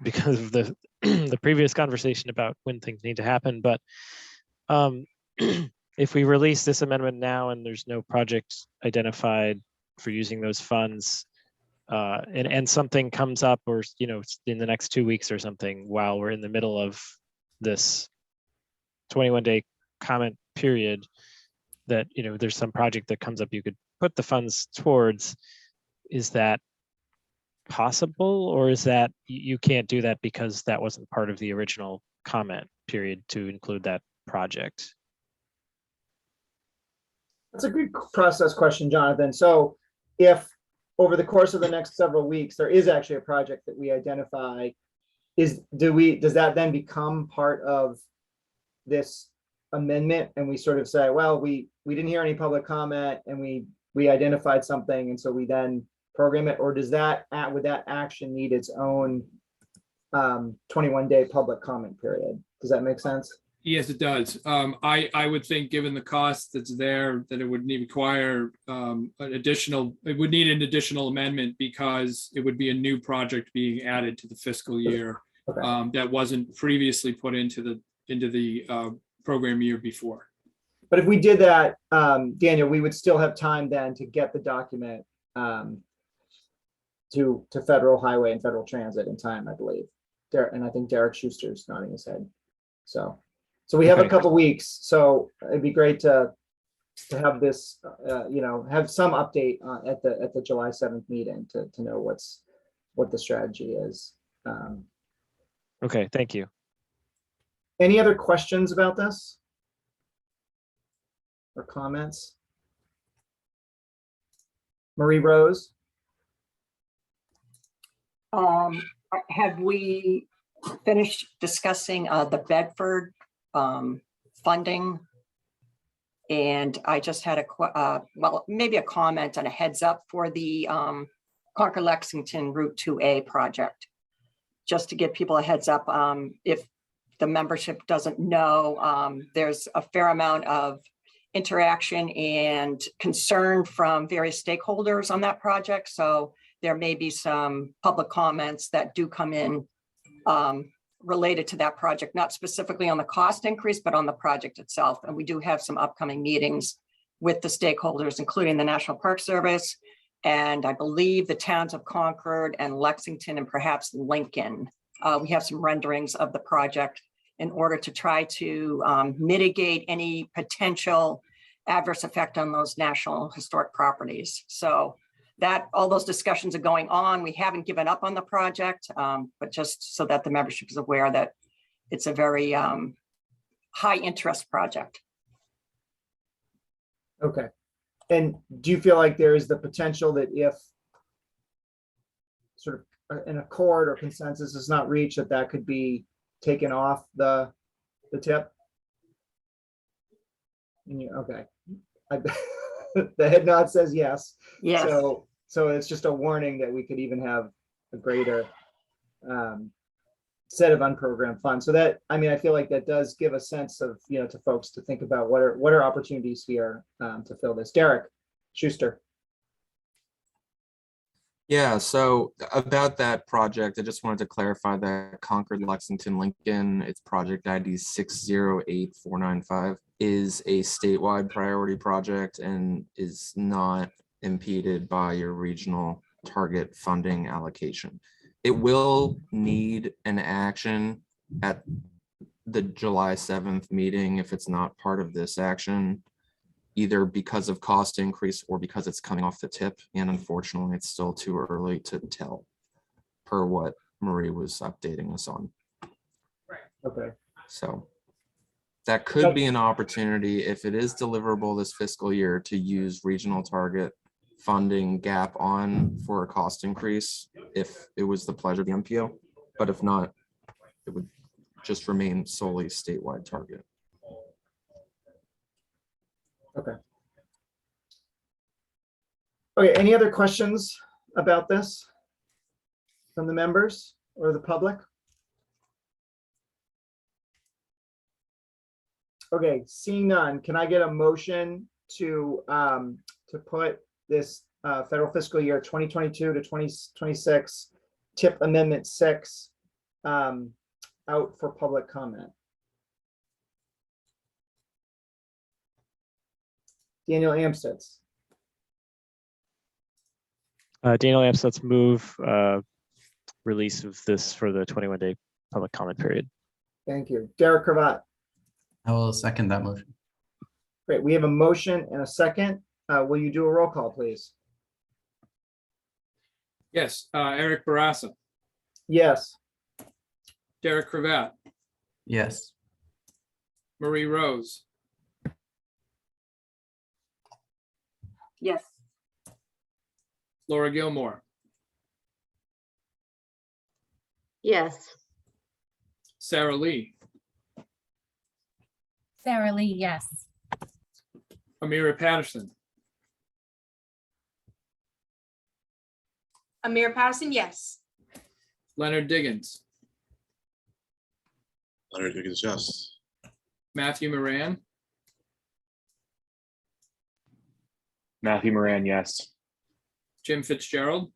because of the the previous conversation about when things need to happen. But if we release this amendment now and there's no project identified for using those funds, and something comes up, or in the next 2 weeks or something, while we're in the middle of this 21-day comment period, that there's some project that comes up you could put the funds towards, is that possible, or is that you can't do that because that wasn't part of the original comment period to include that project? That's a good process question, Jonathan. So if over the course of the next several weeks there is actually a project that we identify, does that then become part of this amendment and we sort of say, well, we didn't hear any public comment and we identified something, and so we then program it? Or does that, would that action need its own 21-day public comment period? Does that make sense? Yes, it does. I would think, given the cost that's there, that it would require it would need an additional amendment, because it would be a new project being added to the fiscal year that wasn't previously put into the program year before. But if we did that, Daniel, we would still have time then to get the document to Federal Highway and Federal Transit in time, I believe. And I think Derek Schuster's nodding his head. So we have a couple weeks. So it'd be great to have this, have some update at the July 7th meeting to know what the strategy is. Okay, thank you. Any other questions about this? Or comments? Marie Rose? Have we finished discussing the Bedford funding? And I just had maybe a comment and a heads up for the Concord Lexington Route 2A project. Just to give people a heads up, if the membership doesn't know, there's a fair amount of interaction and concern from various stakeholders on that project. So there may be some public comments that do come in related to that project, not specifically on the cost increase, but on the project itself. And we do have some upcoming meetings with the stakeholders, including the National Park Service, and I believe the towns of Concord and Lexington and perhaps Lincoln. We have some renderings of the project in order to try to mitigate any potential adverse effect on those national historic properties. So that all those discussions are going on. We haven't given up on the project, but just so that the membership is aware that it's a very high interest project. Okay. And do you feel like there is the potential that if sort of an accord or consensus is not reached, that could be taken off the tip? Okay. The head nod says yes. Yes. So it's just a warning that we could even have a greater set of unprogrammed funds. So that, I mean, I feel like that does give a sense of, to folks to think about what are opportunities here to fill this. Derek Schuster. Yeah, so about that project, I just wanted to clarify that Concord Lexington Lincoln, its project ID 608495, is a statewide priority project and is not impeded by your regional target funding allocation. It will need an action at the July 7th meeting if it's not part of this action, either because of cost increase or because it's coming off the tip. And unfortunately, it's still too early to tell, per what Marie was updating us on. Okay. So that could be an opportunity, if it is deliverable this fiscal year, to use regional target funding gap on for a cost increase, if it was the pleasure of the MPO. But if not, it would just remain solely statewide target. Okay. Okay, any other questions about this from the members or the public? Okay, seeing none, can I get a motion to put this federal fiscal year 2022 to 2026 TIP Amendment 6 out for public comment? Daniel Amstutz. Daniel Amstutz move release of this for the 21-day public comment period. Thank you. Derek Cravat. I will second that motion. Great. We have a motion and a second. Will you do a roll call, please? Yes. Eric Barassa. Yes. Derek Cravat. Yes. Marie Rose. Yes. Laura Gilmore. Yes. Sarah Lee. Sarah Lee, yes. Amira Patterson, Amir Patterson, yes. Leonard Diggins, Leonard Diggins, yes. Matthew Moran, Matthew Moran, yes. Jim Fitzgerald,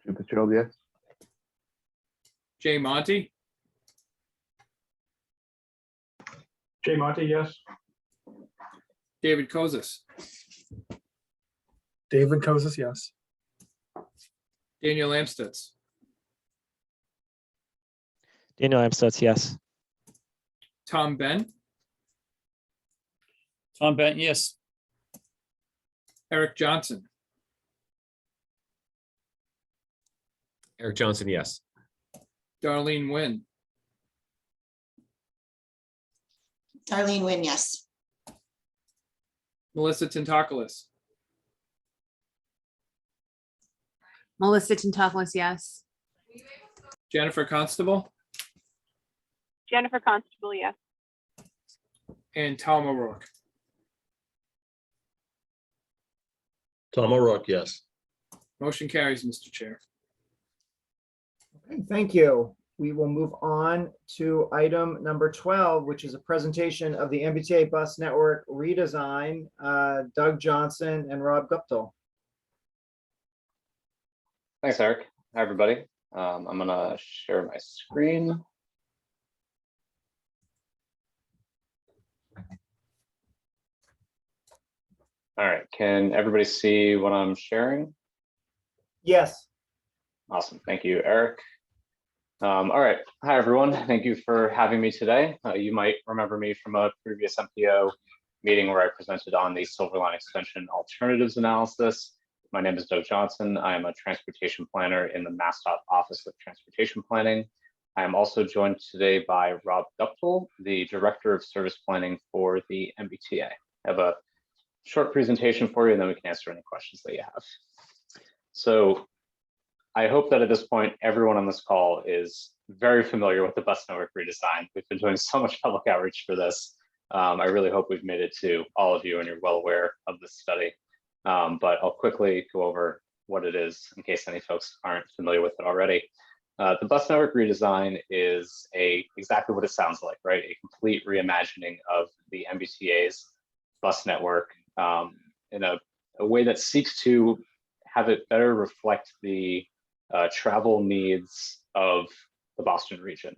Jim Fitzgerald, yes. Jay Monty, Jay Monty, yes. David Kozis, David Kozis, yes. Daniel Amstutz, Daniel Amstutz, yes. Tom Ben, Tom Benton, yes. Eric Johnson, Eric Johnson, yes. Darlene Nguyen, Darlene Nguyen, yes. Melissa Tintakoulis, Melissa Tintopoulos, yes. Jennifer Constable, Jennifer Constable, yes. and Tom O'Rourke. Tom O'Rourke, yes. Motion carries, Mr. Chair. Okay, thank you. We will move on to item number 12, which is a presentation of the Mbta Bus Network Redesign. Doug Johnson and Rob Guptill. Thanks, Eric. Hi, everybody. I'm gonna share my screen. All right, can everybody see what I'm sharing? Yes. Awesome, thank you, Eric. All right, hi, everyone. Thank you for having me today. You might remember me from a previous MPO meeting where I presented on the Silver Line Extension alternatives analysis. My name is Doug Johnson. I am a transportation planner in the MassDOT Office of Transportation Planning. I am also joined today by Rob Guptill, the Director of Service Planning for the MBTA. I have a short presentation for you, and then we can answer any questions that you have. So I hope that at this point, everyone on this call is very familiar with the Bus Network Redesign. We've been doing so much public outreach for this. I really hope we've made it to all of you and you're well aware of this study. But I'll quickly go over what it is in case any folks aren't familiar with it already. The Bus Network Redesign is exactly what it sounds like, right? A complete reimagining of the MBTA's bus network in a way that seeks to have it better reflect the travel needs of the Boston region.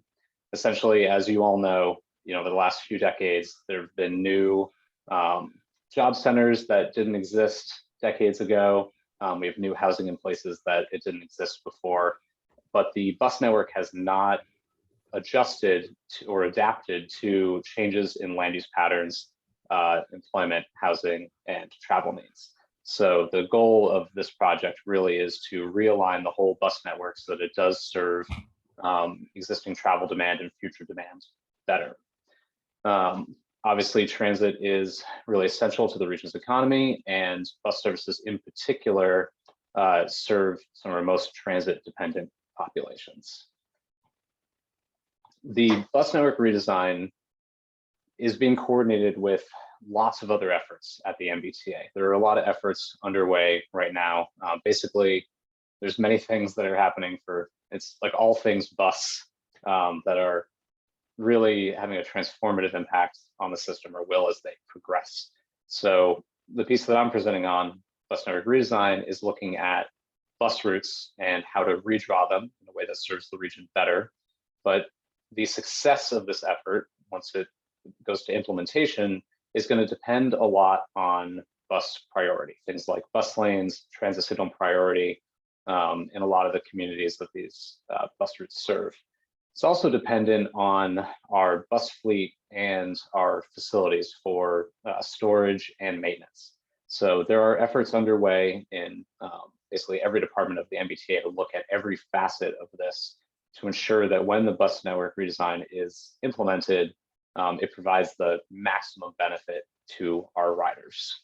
Essentially, as you all know, over the last few decades, there have been new job centers that didn't exist decades ago. We have new housing in places that it didn't exist before, but the bus network has not adjusted to, or adapted to changes in land use patterns, employment, housing, and travel needs. So the goal of this project really is to realign the whole bus network so that it does serve existing travel demand and future demand better. Obviously, transit is really essential to the region's economy, and bus services in particular serve some of our most transit-dependent populations. The bus network redesign is being coordinated with lots of other efforts at the MBTA. There are a lot of efforts underway right now. Basically, there's many things that are happening it's like all things bus that are really having a transformative impact on the system, or will as they progress. So the piece that I'm presenting on, Bus Network Redesign, is looking at bus routes and how to redraw them in a way that serves the region better. But the success of this effort, once it goes to implementation, is going to depend a lot on bus priority, things like bus lanes, transit signal priority, in a lot of the communities that these bus routes serve. It's also dependent on our bus fleet and our facilities for storage and maintenance. So there are efforts underway in basically every department of the MBTA to look at every facet of this to ensure that when the bus network redesign is implemented, it provides the maximum benefit to our riders.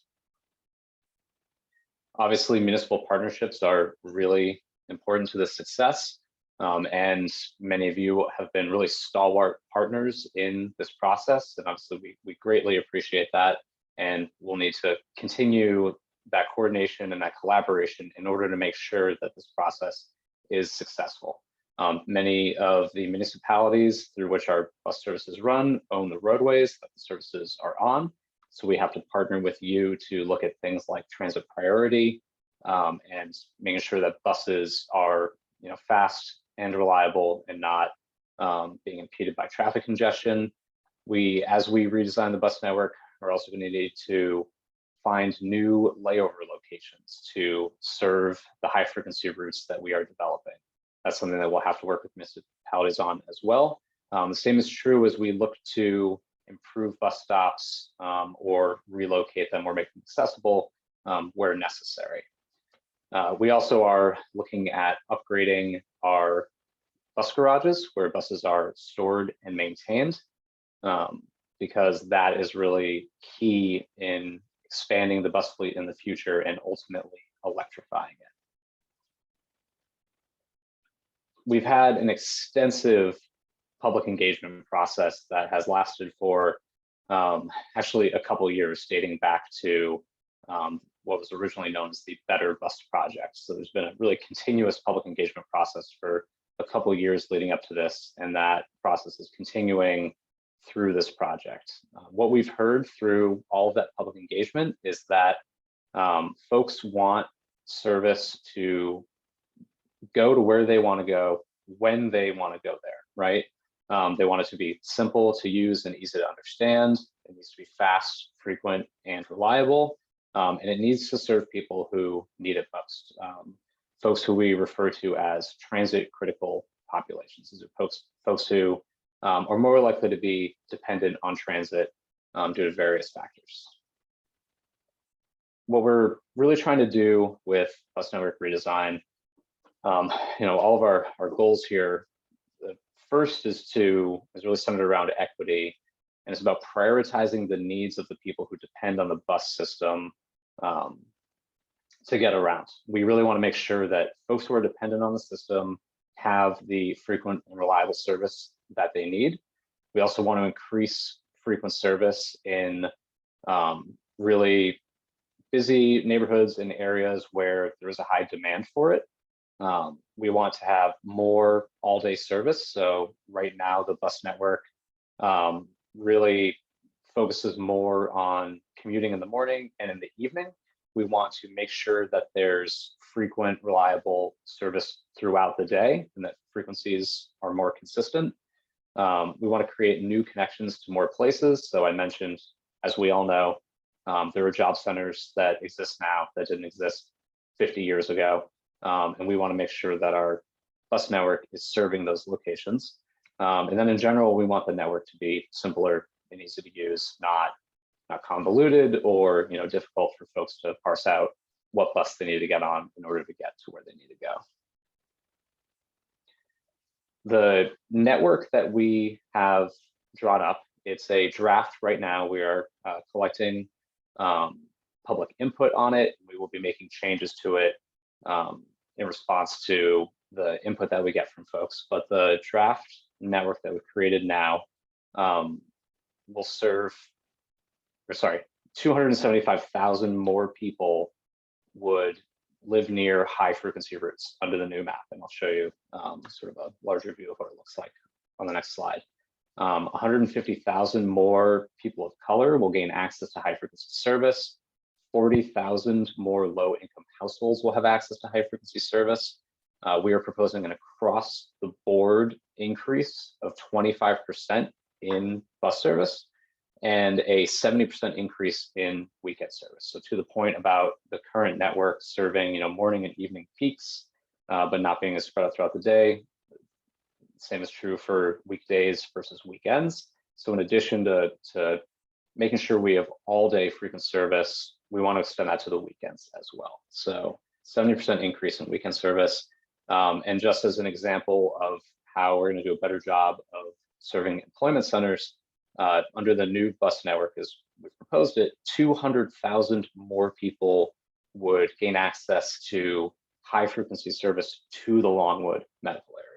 Obviously, municipal partnerships are really important to this success. And many of you have been really stalwart partners in this process. And obviously we greatly appreciate that. And we'll need to continue that coordination and that collaboration in order to make sure that this process is successful. Many of the municipalities through which our bus services run own the roadways that the services are on. So we have to partner with you to look at things like transit priority and making sure that buses are fast and reliable and not being impeded by traffic congestion. As we redesign the bus network, we're also going to need to find new layover locations to serve the high frequency routes that we are developing. That's something that we'll have to work with municipalities on as well. The same is true as we look to improve bus stops or relocate them or make them accessible where necessary. We also are looking at upgrading our bus garages where buses are stored and maintained, because that is really key in expanding the bus fleet in the future and ultimately electrifying it. We've had an extensive public engagement process that has lasted for actually a couple of years, dating back to what was originally known as the Better Bus Project. So there's been a really continuous public engagement process for a couple of years leading up to this, and that process is continuing through this project. What we've heard through all of that public engagement is that folks want service to go to where they want to go when they want to go there, right? They want it to be simple to use and easy to understand. It needs to be fast, frequent, and reliable. And it needs to serve people who need it most. Folks who we refer to as transit critical populations. These are folks who are more likely to be dependent on transit due to various factors. What we're really trying to do with Bus Network Redesign, all of our goals here, the first is really centered around equity, and it's about prioritizing the needs of the people who depend on the bus system to get around. We really want to make sure that folks who are dependent on the system have the frequent and reliable service that they need. We also want to increase frequent service in really busy neighborhoods and areas where there is a high demand for it. We want to have more all-day service. So right now, the bus network really focuses more on commuting in the morning and in the evening. We want to make sure that there's frequent, reliable service throughout the day and that frequencies are more consistent. We want to create new connections to more places. So I mentioned, as we all know, there are job centers that exist now that didn't exist 50 years ago. And we want to make sure that our bus network is serving those locations. And then in general, we want the network to be simpler and easy to use, not convoluted or difficult for folks to parse out what bus they need to get on in order to get to where they need to go. The network that we have drawn up, it's a draft right now. We are collecting public input on it. We will be making changes to it in response to the input that we get from folks. But the draft network that we've created now will serve, 275,000 more people would live near high frequency routes under the new map. And I'll show you sort of a larger view of what it looks like on the next slide. 150,000 more people of color will gain access to high frequency service. 40,000 more low income households will have access to high frequency service. We are proposing an across the board increase of 25% in bus service and a 70% increase in weekend service. So to the point about the current network serving morning and evening peaks, but not being as spread out throughout the day. Same is true for weekdays versus weekends. So in addition to making sure we have all day frequent service, we want to extend that to the weekends as well. So 70% increase in weekend service. And just as an example of how we're going to do a better job of serving employment centers, under the new bus network as we proposed it, 200,000 more people would gain access to high frequency service to the Longwood medical area.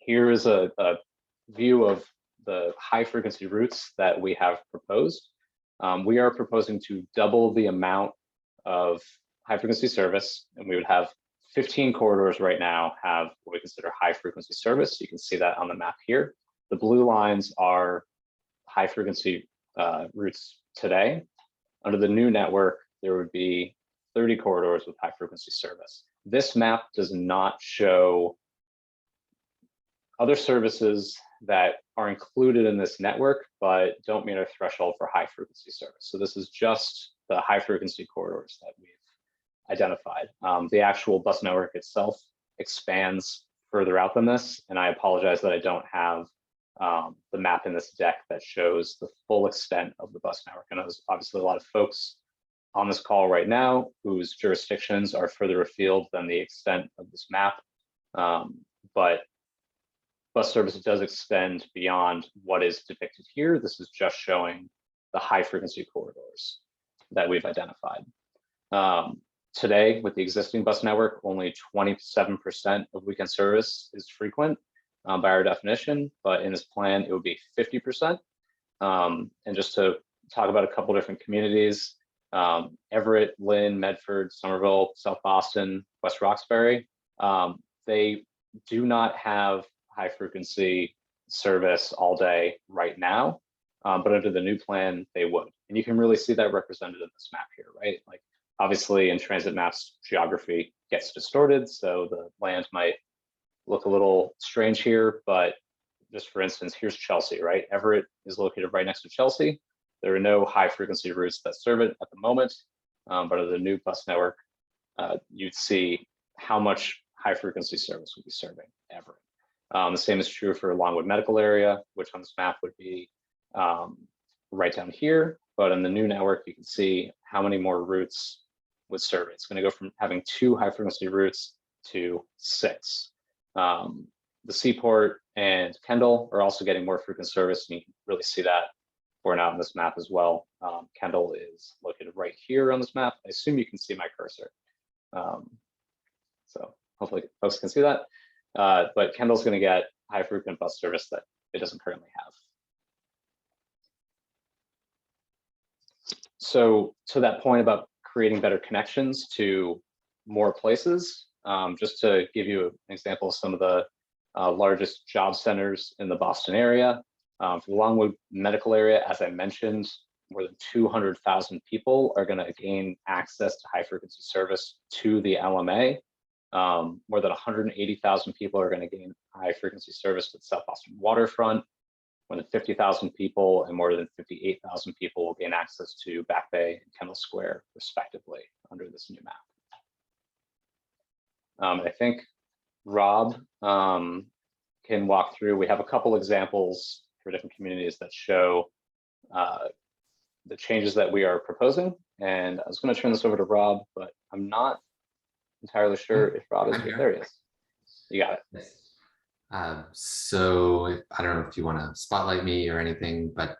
here is a view of the high frequency routes that we have proposed. We are proposing to double the amount of high frequency service, and we would have 15 corridors right now have what we consider high frequency service. You can see that on the map here. The blue lines are high frequency routes today. Under the new network, there would be 30 corridors with high frequency service. This map does not show other services that are included in this network, but don't meet our threshold for high frequency service. So this is just the high frequency corridors that we've identified. The actual bus network itself expands further out than this, and I apologize that I don't have the map in this deck that shows the full extent of the bus network. I know there's obviously a lot of folks on this call right now whose jurisdictions are further afield than the extent of this map, but bus service does extend beyond what is depicted here. This is just showing the high frequency corridors that we've identified. Today, with the existing bus network, only 27% of weekend service is frequent by our definition, but in this plan, it would be 50%. And just to talk about a couple different communities, Everett, Lynn, Medford, Somerville, South Boston, West Roxbury, they do not have high frequency service all day right now, but under the new plan, they would. And you can really see that represented in this map here, right? Like obviously in transit maps, geography gets distorted, so the land might look a little strange here, but just for instance, here's Chelsea, right? Everett is located right next to Chelsea. There are no high frequency routes that serve it at the moment, but under the new bus network, you'd see how much high frequency service would be serving Everett. The same is true for Longwood Medical Area, which on this map would be right down here, but in the new network, you can see how many more routes would serve it. It's going to go from having 2 high frequency routes to 6. The Seaport and Kendall are also getting more frequent service, and you can really see that borne out in this map as well. Kendall is located right here on this map. I assume you can see my cursor. So hopefully folks can see that. But Kendall's going to get high frequent bus service that it doesn't currently have. So to that point about creating better connections to more places, just to give you an example of some of the largest job centers in the Boston area, for the Longwood Medical Area, as I mentioned, more than 200,000 people are going to gain access to high frequency service to the LMA. More than 180,000 people are going to gain high frequency service to the South Boston waterfront. More than 50,000 people and more than 58,000 people will gain access to Back Bay and Kendall Square, respectively, under this new map. I think Rob can walk through. We have a couple examples for different communities that show the changes that we are proposing. And I was going to turn this over to Rob, but I'm not entirely sure if Rob is here. There he is. You got it. Yes. So I don't know if you want to spotlight me or anything, but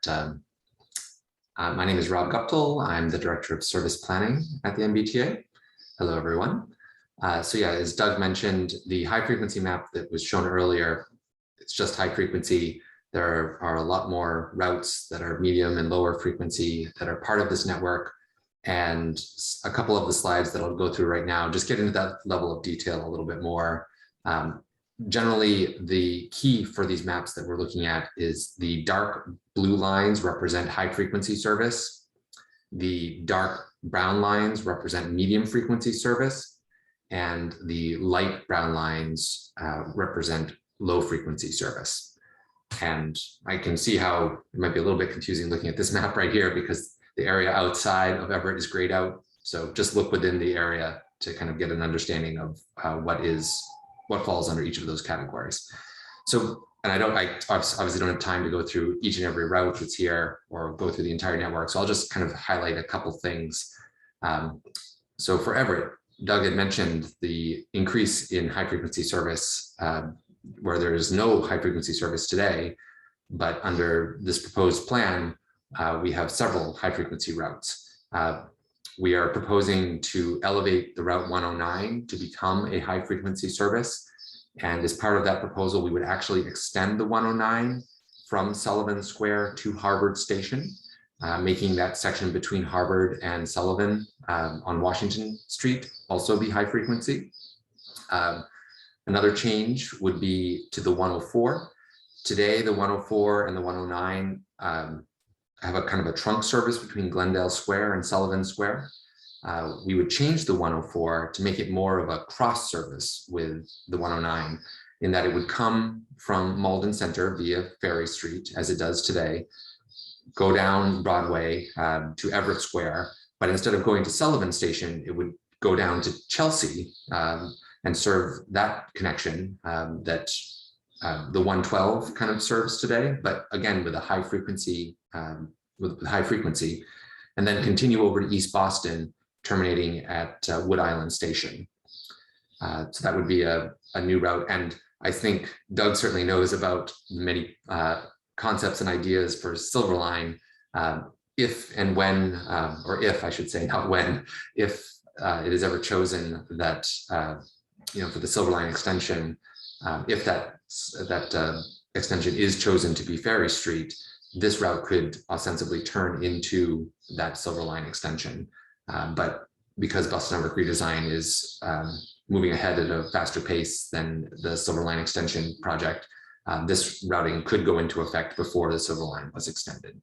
my name is Rob Guptill. I'm the Director of Service Planning at the MBTA. Hello, everyone. So yeah, as Doug mentioned, the high frequency map that was shown earlier, it's just high frequency. There are a lot more routes that are medium and lower frequency that are part of this network. And a couple of the slides that I'll go through right now, just get into that level of detail a little bit more. Generally, the key for these maps that we're looking at is the dark blue lines represent high frequency service. The dark brown lines represent medium frequency service. And the light brown lines represent low frequency service. And I can see how it might be a little bit confusing looking at this map right here because the area outside of Everett is grayed out. So just look within the area to kind of get an understanding of what falls under each of those categories. So, and I obviously don't have time to go through each and every route that's here or go through the entire network. So I'll just kind of highlight a couple things. So for Everett, Doug had mentioned the increase in high frequency service where there is no high frequency service today, but under this proposed plan, we have several high frequency routes. We are proposing to elevate the Route 109 to become a high frequency service. And as part of that proposal, we would actually extend the 109 from Sullivan Square to Harvard Station, making that section between Harvard and Sullivan on Washington Street also be high frequency. Another change would be to the 104. Today, the 104 and the 109 have a kind of a trunk service between Glendale Square and Sullivan Square. We would change the 104 to make it more of a cross service with the 109, in that it would come from Malden Center via Ferry Street, as it does today, go down Broadway to Everett Square, but instead of going to Sullivan Station, it would go down to Chelsea and serve that connection that the 112 kind of serves today, but again with a high frequency, and then continue over to East Boston, terminating at Wood Island Station. So that would be a new route. And I think Doug certainly knows about many concepts and ideas for Silver Line, if and when, or if I should say, not when, if it is ever chosen that, for the Silver Line extension, if that extension is chosen to be Ferry Street, this route could ostensibly turn into that Silver Line extension. But because Bus Network Redesign is moving ahead at a faster pace than the Silver Line extension project, this routing could go into effect before the Silver Line was extended.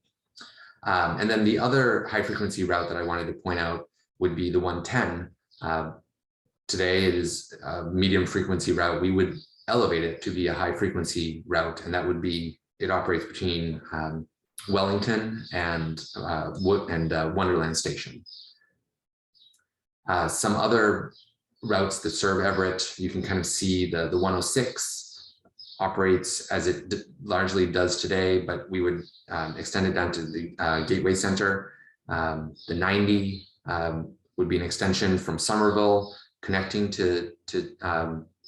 And then the other high frequency route that I wanted to point out would be the 110. Today it is a medium frequency route. We would elevate it to be a high frequency route, and that would be, it operates between Wellington and Wonderland Station. Some other routes that serve Everett, you can kind of see the 106 operates as it largely does today, but we would extend it down to the Gateway Center. The 90 would be an extension from Somerville connecting to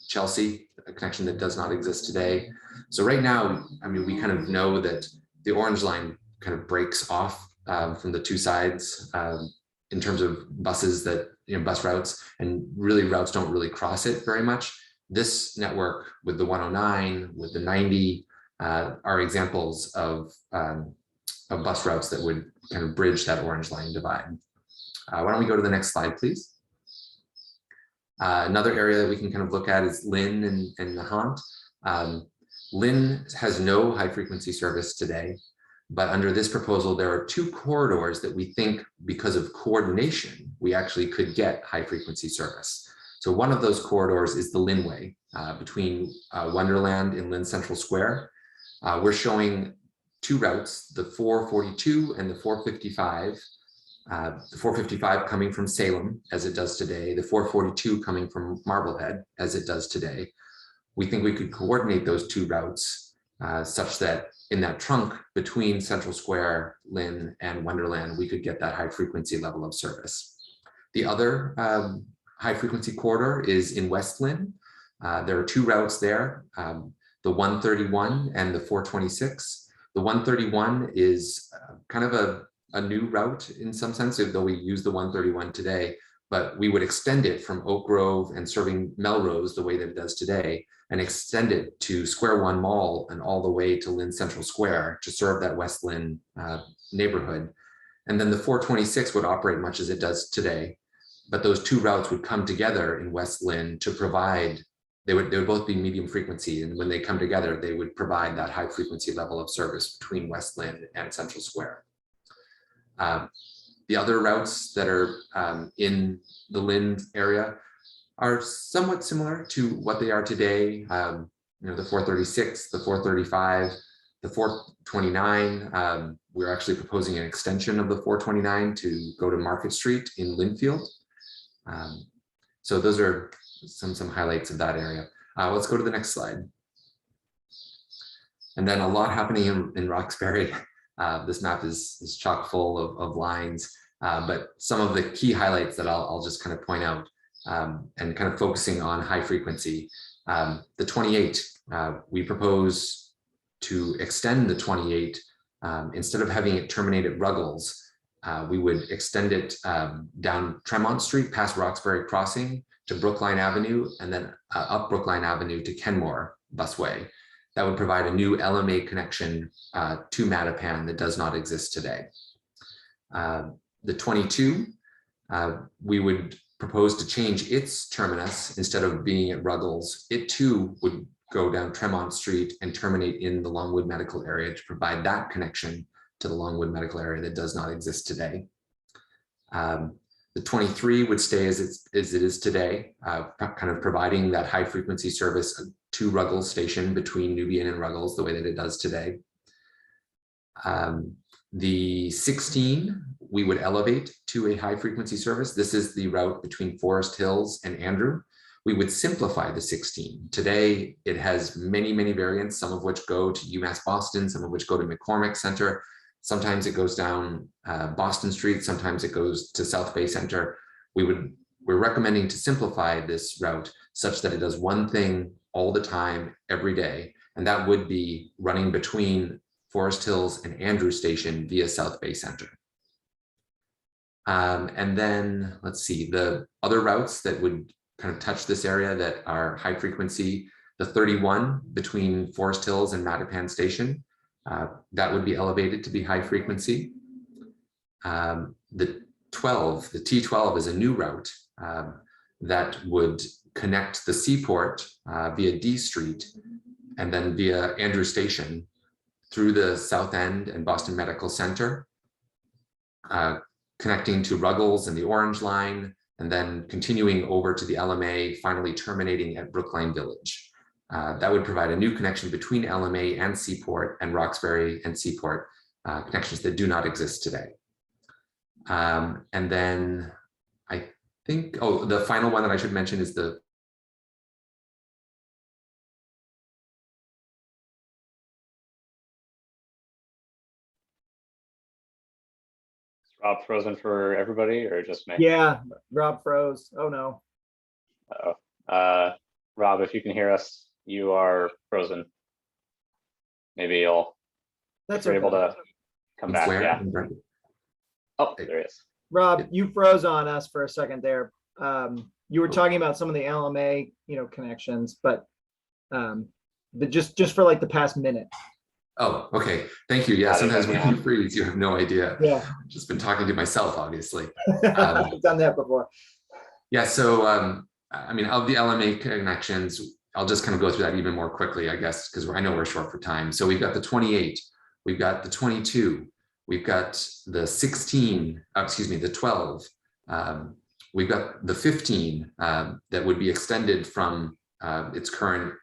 Chelsea, a connection that does not exist today. So right now, I mean, we kind of know that the orange line kind of breaks off from the two sides in terms of buses that, bus routes, and really routes don't really cross it very much. This network with the 109, with the 90 are examples of bus routes that would kind of bridge that orange line divide. Why don't we go to the next slide, please? Another area that we can kind of look at is Lynn and Nahant. Lynn has no high frequency service today, but under this proposal, there are two corridors that we think, because of coordination, we actually could get high frequency service. So one of those corridors is the Lynnway between Wonderland and Lynn Central Square. We're showing two routes, the 442 and the 455. The 455 coming from Salem, as it does today, the 442 coming from Marblehead, as it does today. We think we could coordinate those two routes such that in that trunk between Central Square, Lynn, and Wonderland, we could get that high frequency level of service. The other high frequency corridor is in West Lynn. There are two routes there, the 131 and the 426. The 131 is kind of a new route in some sense, though we use the 131 today, but we would extend it from Oak Grove and serving Melrose the way that it does today, and extend it to Square One Mall and all the way to Lynn Central Square to serve that West Lynn neighborhood. And then the 426 would operate much as it does today, but those two routes would come together in West Lynn to provide, they would both be medium frequency, and when they come together, they would provide that high frequency level of service between West Lynn and Central Square. The other routes that are in the Lynn area are somewhat similar to what they are today. The 436, the 435, the 429. We're actually proposing an extension of the 429 to go to Market Street in Linfield. So those are some highlights of that area. Let's go to the next slide. And then a lot happening in Roxbury. This map is chock full of lines, but some of the key highlights that I'll just kind of point out and kind of focusing on high frequency. The 28, we propose to extend the 28. Instead of having it terminate at Ruggles, we would extend it down Tremont Street past Roxbury Crossing to Brookline Avenue and then up Brookline Avenue to Kenmore Busway. That would provide a new Lma connection to Mattapan that does not exist today. The 22, we would propose to change its terminus. Instead of being at Ruggles, it too would go down Tremont Street and terminate in the Longwood Medical Area to provide that connection to the Longwood Medical Area that does not exist today. The 23 would stay as it is today, kind of providing that high frequency service to Ruggles Station between Nubian and Ruggles the way that it does today. The 16, we would elevate to a high frequency service. This is the route between Forest Hills and Andrew. We would simplify the 16. Today, it has many, many variants, some of which go to UMass Boston, some of which go to McCormick Center. Sometimes it goes down Boston Street, sometimes it goes to South Bay Center. We're recommending to simplify this route such that it does one thing all the time, every day, and that would be running between Forest Hills and Andrew Station via South Bay Center. And then let's see, the other routes that would kind of touch this area that are high frequency, the 31 between Forest Hills and Mattapan Station, that would be elevated to be high frequency. The 12, the T12 is a new route that would connect the seaport via D Street and then via Andrew Station through the South End and Boston Medical Center, connecting to Ruggles and the Orange Line, and then continuing over to the LMA, finally terminating at Brookline Village. That would provide a new connection between LMA and Seaport and Roxbury and Seaport, connections that do not exist today. And then I think, oh, the final one that I should mention is the Rob frozen for everybody or just me? Yeah, Rob froze. Oh no. Uh-oh. Rob, if you can hear us, you are frozen. Maybe you'll That's you're okay. able to come back. where? Yeah. Oh, there he is. Rob, you froze on us for a second there. You were talking about some of the LMA, connections, but just for like the past minute. Oh, okay. Thank you. Yeah, sometimes when you freeze, you have no idea. Yeah. I've just been talking to myself, obviously. I've done that before. Yeah, so I mean, of the LMA connections, I'll just kind of go through that even more quickly, I guess, because I know we're short for time. So we've got the 28, we've got the 22, we've got the 16, the 12, we've got the 15 that would be extended from its current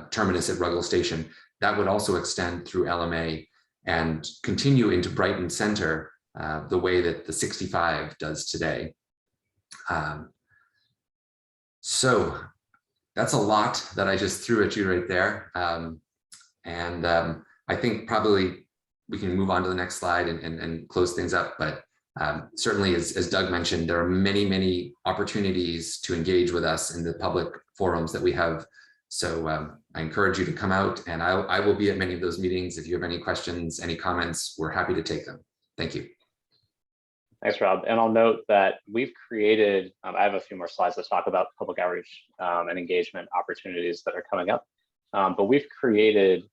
terminus at Ruggles Station. That would also extend through LMA and continue into Brighton Center the way that the 65 does today. So that's a lot that I just threw at you right there. I think probably we can move on to the next slide and close things up. But certainly, as Doug mentioned, there are many, many opportunities to engage with us in the public forums that we have. So I encourage you to come out, and I will be at many of those meetings. If you have any questions, any comments, we're happy to take them. Thank you. Thanks, Rob. And I'll note that we've created, I have a few more slides that talk about public outreach and engagement opportunities that are coming up. But we've created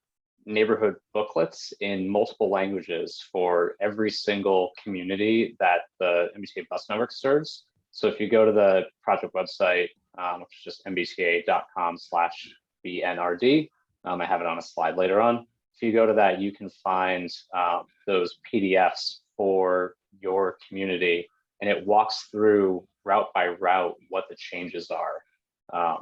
neighborhood booklets in multiple languages for every single community that the MBTA bus network serves. So if you go to the project website, which is just mbta.com/BNRD, I have it on a slide later on. If you go to that, you can find those PDFs for your community, and it walks through route by route what the changes are what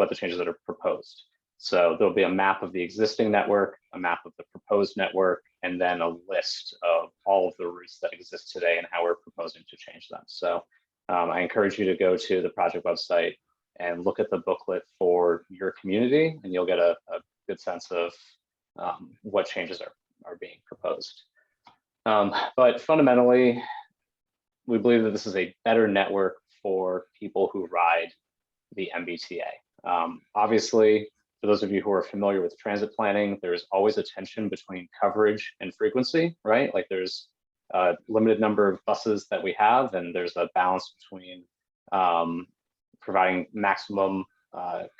the changes that are proposed. So there'll be a map of the existing network, a map of the proposed network, and then a list of all of the routes that exist today and how we're proposing to change them. So I encourage you to go to the project website and look at the booklet for your community, and you'll get a good sense of what changes are being proposed. But fundamentally, we believe that this is a better network for people who ride the MBTA. Obviously, for those of you who are familiar with transit planning, there's always a tension between coverage and frequency, right? Like there's a limited number of buses that we have, and there's a balance between providing maximum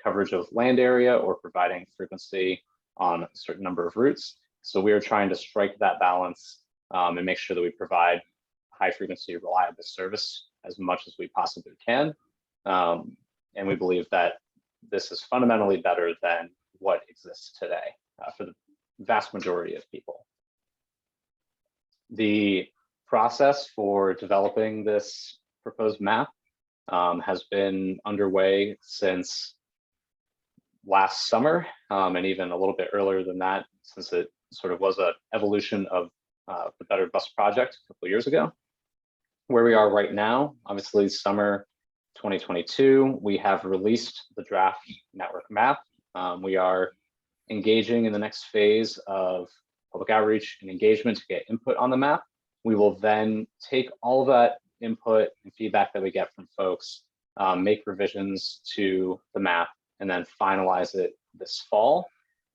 coverage of land area or providing frequency on a certain number of routes. So we are trying to strike that balance and make sure that we provide high frequency, reliable service as much as we possibly can. And we believe that this is fundamentally better than what exists today for the vast majority of people. The process for developing this proposed map has been underway since last summer, and even a little bit earlier than that, since it sort of was an evolution of the Better Bus project a couple of years ago. Where we are right now, obviously summer 2022, we have released the draft network map. We are engaging in the next phase of public outreach and engagement to get input on the map. We will then take all of that input and feedback that we get from folks, make revisions to the map, and then finalize it this fall,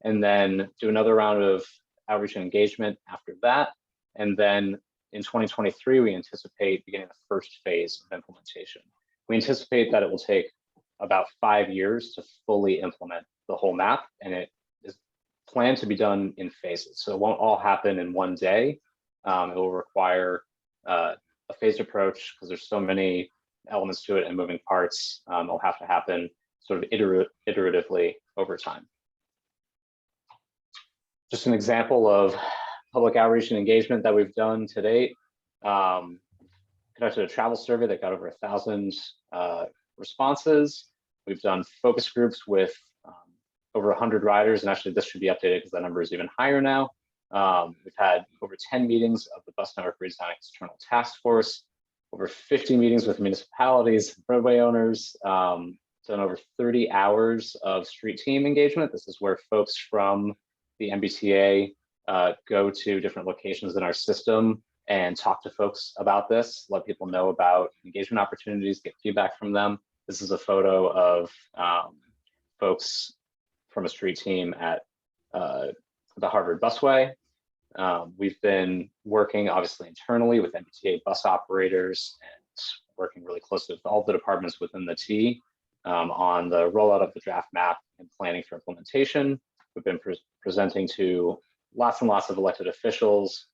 and then do another round of outreach and engagement after that. And then in 2023, we anticipate beginning the first phase of implementation. We anticipate that it will take about 5 years to fully implement the whole map, and it is planned to be done in phases. So it won't all happen in one day. It will require a phased approach because there's so many elements to it and moving parts. It'll have to happen sort of iteratively over time. Just an example of public outreach and engagement that we've done to date. Conducted a travel survey that got over 1,000 responses. We've done focus groups with over 100 riders, and actually this should be updated because that number is even higher now. We've had over 10 meetings of the Bus Network Redesign External Task Force, over 50 meetings with municipalities, roadway owners, done over 30 hours of street team engagement. This is where folks from the MBTA go to different locations in our system and talk to folks about this, let people know about engagement opportunities, get feedback from them. This is a photo of folks from a street team at the Harvard Busway. We've been working obviously internally with MBTA bus operators and working really closely with all the departments within the T on the rollout of the draft map and planning for implementation. We've been presenting to lots and lots of elected officials.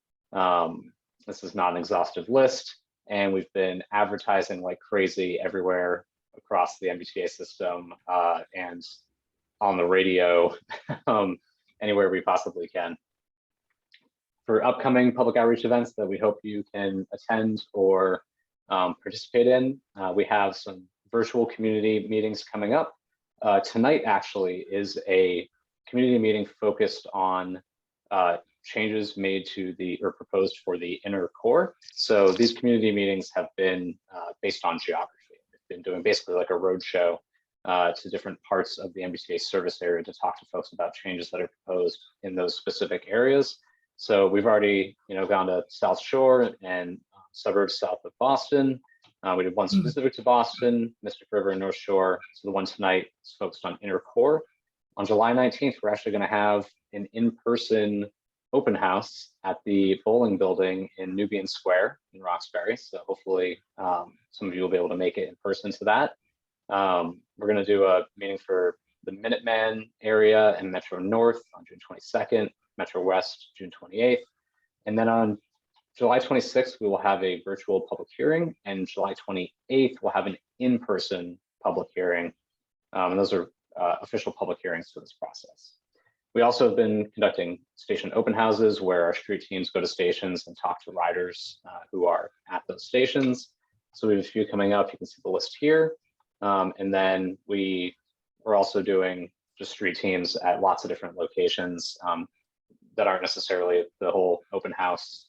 This is not an exhaustive list, and we've been advertising like crazy everywhere across the MBTA system and on the radio, anywhere we possibly can. For upcoming public outreach events that we hope you can attend or participate in, we have some virtual community meetings coming up. Tonight actually is a community meeting focused on changes made to or proposed for the inner core. So these community meetings have been based on geography. We've been doing basically like a road show to different parts of the MBTA service area to talk to folks about changes that are proposed in those specific areas. So we've already, gone to South Shore and suburbs south of Boston. We did one specific to Boston, Mystic River and North Shore. So the one tonight is focused on inner core. On July 19th, we're actually going to have an in-person open house at the bowling building in Nubian Square in Roxbury. So hopefully some of you will be able to make it in person to that. We're going to do a meeting for the Minuteman area and Metro North on June 22nd, Metro West June 28th. And then on July 26th, we will have a virtual public hearing, and July 28th, we'll have an in-person public hearing. And those are official public hearings for this process. We also have been conducting station open houses where our street teams go to stations and talk to riders who are at those stations. So we have a few coming up. You can see the list here. And then we're also doing just street teams at lots of different locations that aren't necessarily the whole open house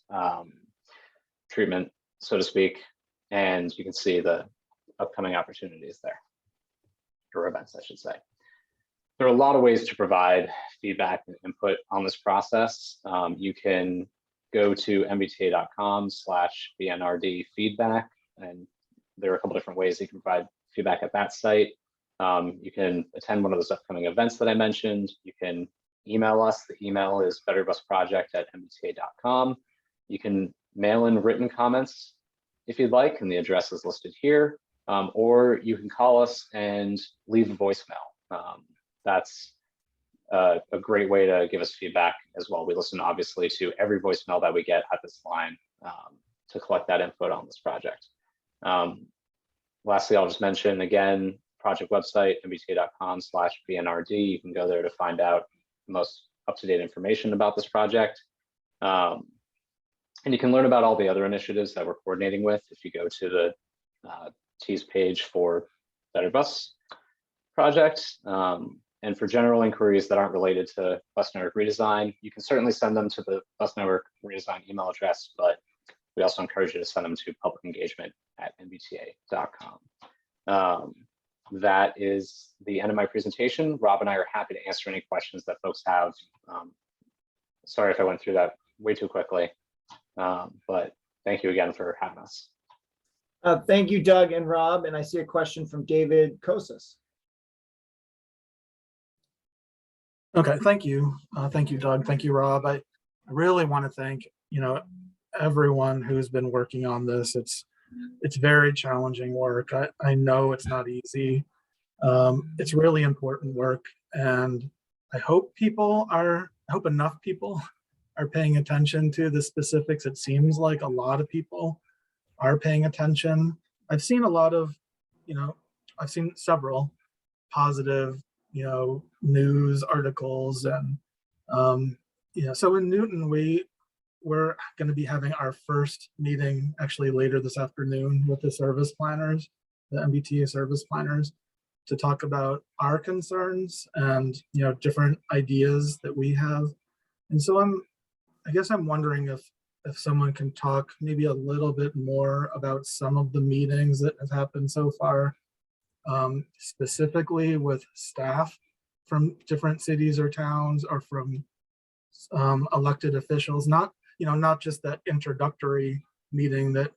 treatment, so to speak. And you can see the upcoming opportunities there, or events, I should say. There are a lot of ways to provide feedback and input on this process. You can go to mbta.com/BNRD feedback, and there are a couple different ways you can provide feedback at that site. You can attend one of those upcoming events that I mentioned. You can email us. The email is betterbusproject@mbta.com. You can mail in written comments if you'd like, and the address is listed here. or you can call us and leave a voicemail. That's a great way to give us feedback as well. We listen obviously to every voicemail that we get at this line to collect that input on this project. Lastly, I'll just mention again, project website, mbta.com/BNRD. You can go there to find out the most up-to-date information about this project. And you can learn about all the other initiatives that we're coordinating with if you go to the T's page for Better Bus project. And for general inquiries that aren't related to Bus Network Redesign, you can certainly send them to the Bus Network Redesign email address, but we also encourage you to send them to publicengagement@mbta.com. That is the end of my presentation. Rob and I are happy to answer any questions that folks have. Sorry if I went through that way too quickly, but thank you again for having us. Thank you, Doug and Rob. And I see a question from David Kosis. Okay, thank you. Thank you, Doug. Thank you, Rob. I really want to thank, everyone who's been working on this. It's very challenging work. I know it's not easy. It's really important work, and I hope enough people are paying attention to the specifics. It seems like a lot of people are paying attention. I've seen a lot of, I've seen several positive, news articles, and so in Newton we're going to be having our first meeting actually later this afternoon with the service planners, the MBTA service planners, to talk about our concerns and different ideas that we have. And so I guess I'm wondering if someone can talk maybe a little bit more about some of the meetings that have happened so far, specifically with staff from different cities or towns, or from elected officials, not just that introductory meeting that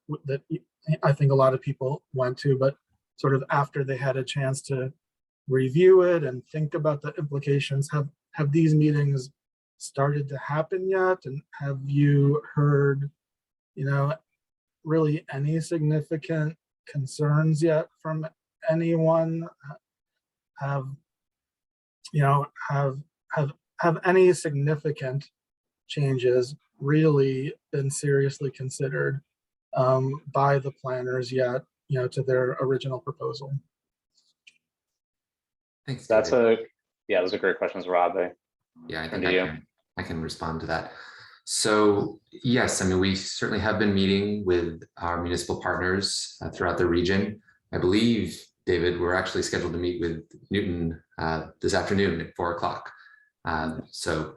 I think a lot of people went to, but sort of after they had a chance to review it and think about the implications. Have these meetings started to happen yet? And have you heard, really any significant concerns yet from anyone? Have any significant changes really been seriously considered by the planners yet, to their original proposal? Thanks. Those are great questions, Rob. Yeah, I think I can respond to that. So yes, we certainly have been meeting with our municipal partners throughout the region. I believe, David, we're actually scheduled to meet with Newton this afternoon at 4 o'clock. So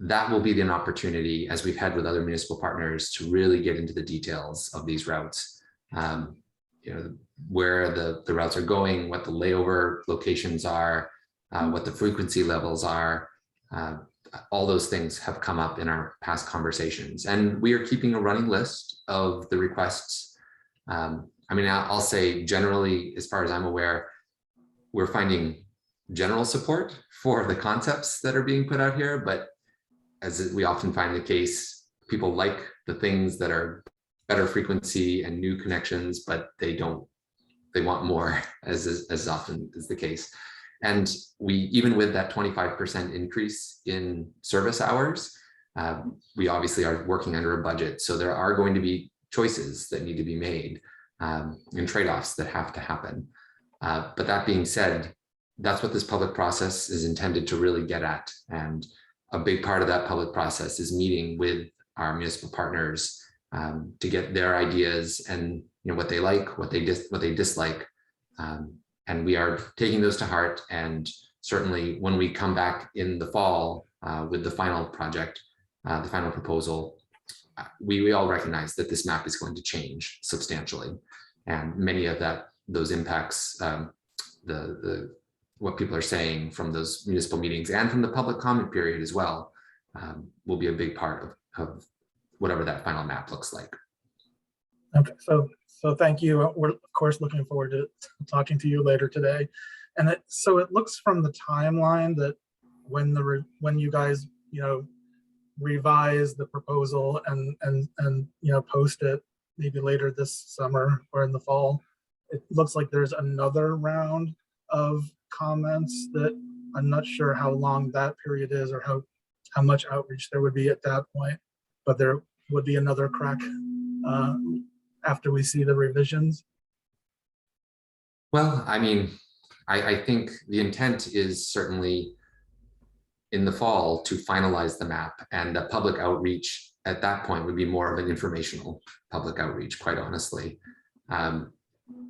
that will be an opportunity, as we've had with other municipal partners, to really get into the details of these routes. Where the routes are going, what the layover locations are, what the frequency levels are. All those things have come up in our past conversations, and we are keeping a running list of the requests. I'll say generally, as far as I'm aware, we're finding general support for the concepts that are being put out here, but as we often find the case, people like the things that are better frequency and new connections, but they want more, as often is the case. And even with that 25% increase in service hours, we obviously are working under a budget. So there are going to be choices that need to be made and trade-offs that have to happen. But that being said, that's what this public process is intended to really get at. And a big part of that public process is meeting with our municipal partners to get their ideas and what they like, what they dislike. And we are taking those to heart. And certainly when we come back in the fall with the final project, the final proposal, we all recognize that this map is going to change substantially. And many of those impacts, what people are saying from those municipal meetings and from the public comment period as well, will be a big part of whatever that final map looks like. Okay, so thank you. We're of course looking forward to talking to you later today. And so it looks from the timeline that when you guys revise the proposal and post it maybe later this summer or in the fall, it looks like there's another round of comments that I'm not sure how long that period is or how much outreach there would be at that point, but there would be another crack after we see the revisions. Well, I mean, I think the intent is certainly in the fall to finalize the map, and the public outreach at that point would be more of an informational public outreach, quite honestly. I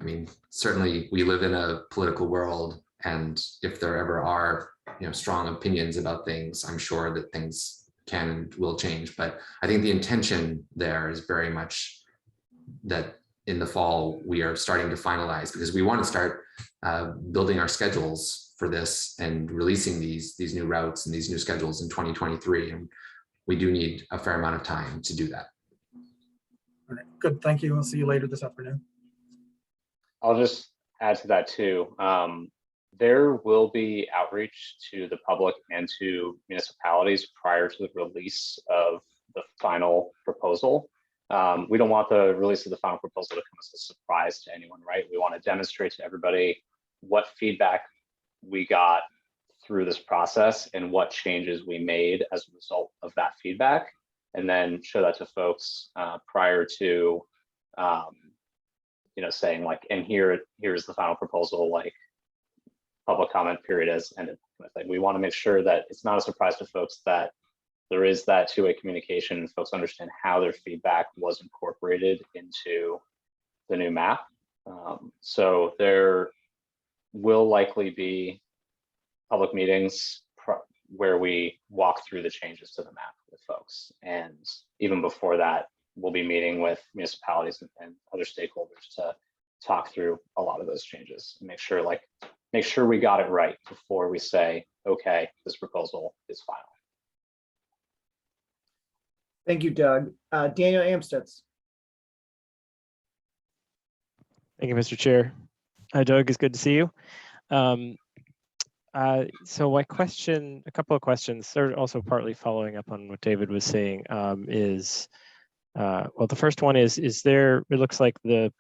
mean, certainly we live in a political world, and if there ever are, strong opinions about things, I'm sure that things can and will change. But I think the intention there is very much that in the fall we are starting to finalize, because we want to start building our schedules for this and releasing these new routes and these new schedules in 2023, and we do need a fair amount of time to do that. All right, good, thank you. We'll see you later this afternoon. I'll just add to that too. There will be outreach to the public and to municipalities prior to the release of the final proposal. We don't want the release of the final proposal to come as a surprise to anyone, right? We want to demonstrate to everybody what feedback we got through this process and what changes we made as a result of that feedback, and then show that to folks prior to saying like, and here's the final proposal, like public comment period has ended. We want to make sure that it's not a surprise to folks that there is that two-way communication and folks understand how their feedback was incorporated into the new map. So there will likely be public meetings where we walk through the changes to the map with folks. And even before that, we'll be meeting with municipalities and other stakeholders to talk through a lot of those changes and make sure we got it right before we say, okay, this proposal is final. Thank you, Doug. Daniel Amstutz. Thank you, Mr. Chair. Hi, Doug. It's good to see you. So my question, a couple of questions, they're also partly following up on what David was saying, well, the first one is there, it looks like the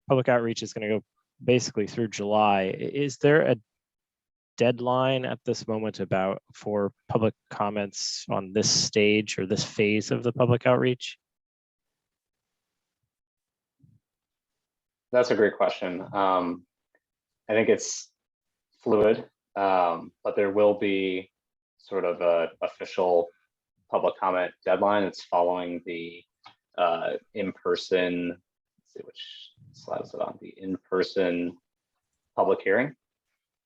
public outreach is going to go basically through July. Is there a deadline at this moment for public comments on this stage or this phase of the public outreach? That's a great question. I think it's fluid, but there will be sort of a official public comment deadline. It's following the in-person, let's see which slide is it on, the in-person public hearing.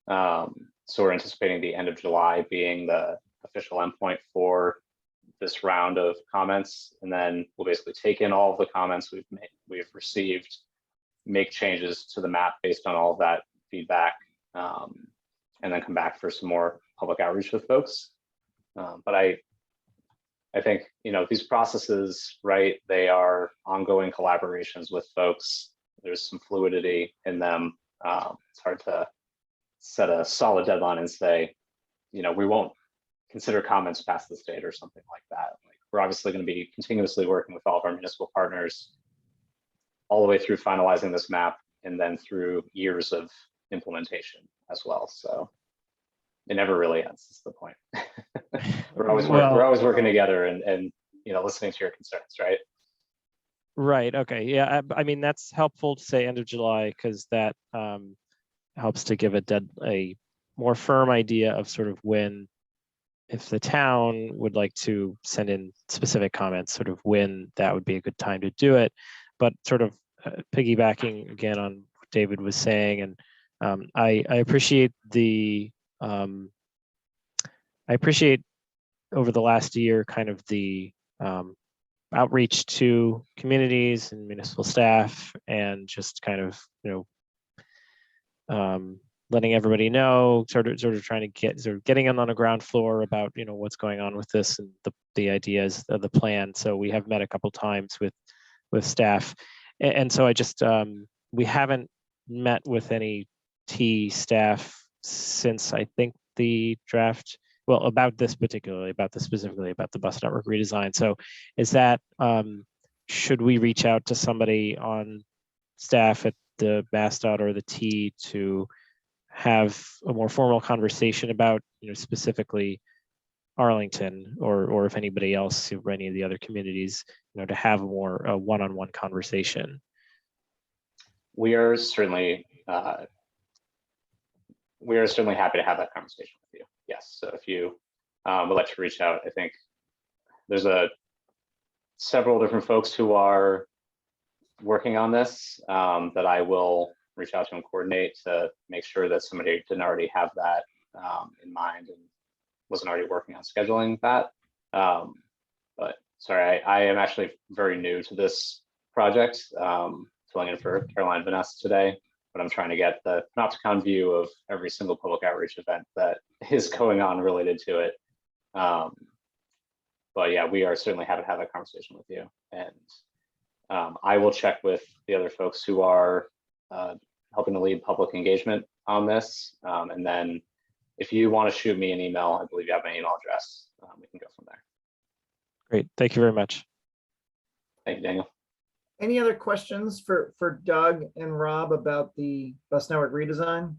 So we're anticipating the end of July being the official endpoint for this round of comments. And then we'll basically take in all of the comments we've received, make changes to the map based on all of that feedback, and then come back for some more public outreach with folks. But I think, these processes, right, they are ongoing collaborations with folks. There's some fluidity in them. It's hard to set a solid deadline and say, we won't consider comments past this date or something like that. Like, we're obviously going to be continuously working with all of our municipal partners all the way through finalizing this map and then through years of implementation as well. So it never really ends, is the point. we're always working together and listening to your concerns, right? Right. Okay. Yeah. I mean, that's helpful to say end of July, because that helps to give a more firm idea of sort of when, if the town would like to send in specific comments, sort of when that would be a good time to do it. But sort of piggybacking again on what David was saying, and I appreciate over the last year kind of the outreach to communities and municipal staff, and just kind of letting everybody know, sort of trying to getting them on the ground floor about what's going on with this and the ideas of the plan. So we have met a couple times with staff, and so I just we haven't met with any T staff since I think the draft, well, about this specifically about the bus network redesign. So is that should we reach out to somebody on staff at the MassDOT or the T to have a more formal conversation about, specifically Arlington, or if anybody else, or any of the other communities, to have a more one-on-one conversation? We are certainly happy to have that conversation with you. Yes. So if you would like to reach out, I think there's several different folks who are working on this that I will reach out to and coordinate to make sure that somebody didn't already have that in mind and wasn't already working on scheduling that. But sorry, I am actually very new to this project, filling in for Caroline Vanessa today, but I'm trying to get the Panopticon view of every single public outreach event that is going on related to it. But yeah, we are certainly happy to have that conversation with you. And I will check with the other folks who are helping to lead public engagement on this. And then if you want to shoot me an email, I believe you have my email address. We can go from there. Great. Thank you very much. Thank you, Daniel. Any other questions for Doug and Rob about the bus network redesign?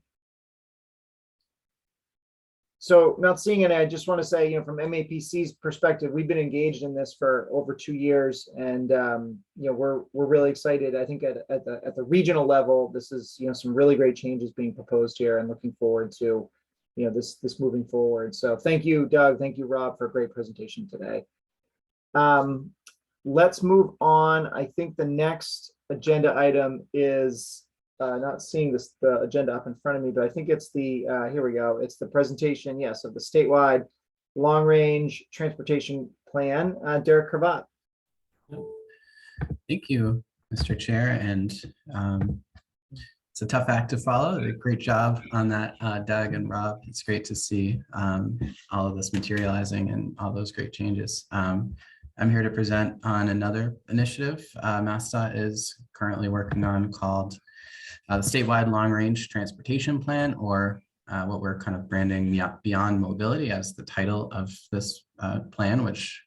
So not seeing any, I just want to say, from MAPC's perspective, we've been engaged in this for over 2 years, and we're really excited. I think at the regional level, this is some really great changes being proposed here, and looking forward to this moving forward. So thank you, Doug. Thank you, Rob, for a great presentation today. Let's move on. I think the next agenda item is not seeing the agenda up in front of me, but I think it's the here we go. It's the presentation, yes, of the statewide long-range transportation plan. Derek Cravat. Thank you, Mr. Chair, and it's a tough act to follow. A great job on that, Doug and Rob. It's great to see all of this materializing and all those great changes. I'm here to present on another initiative MassDOT is currently working on, called the Statewide Long Range Transportation Plan, or what we're kind of branding Beyond Mobility as the title of this plan, which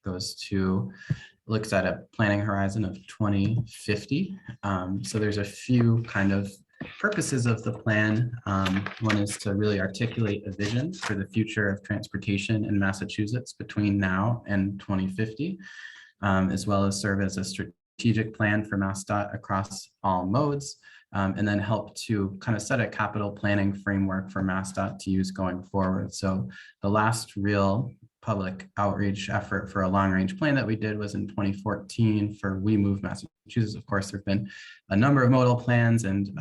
looks at a planning horizon of 2050. So there's a few kind of purposes of the plan. One is to really articulate a vision for the future of transportation in Massachusetts between now and 2050, as well as serve as a strategic plan for MassDOT across all modes, and then help to kind of set a capital planning framework for MassDOT to use going forward. So the last real public outreach effort for a long-range plan that we did was in 2014 for We Move Massachusetts. Of course, there have been a number of modal plans and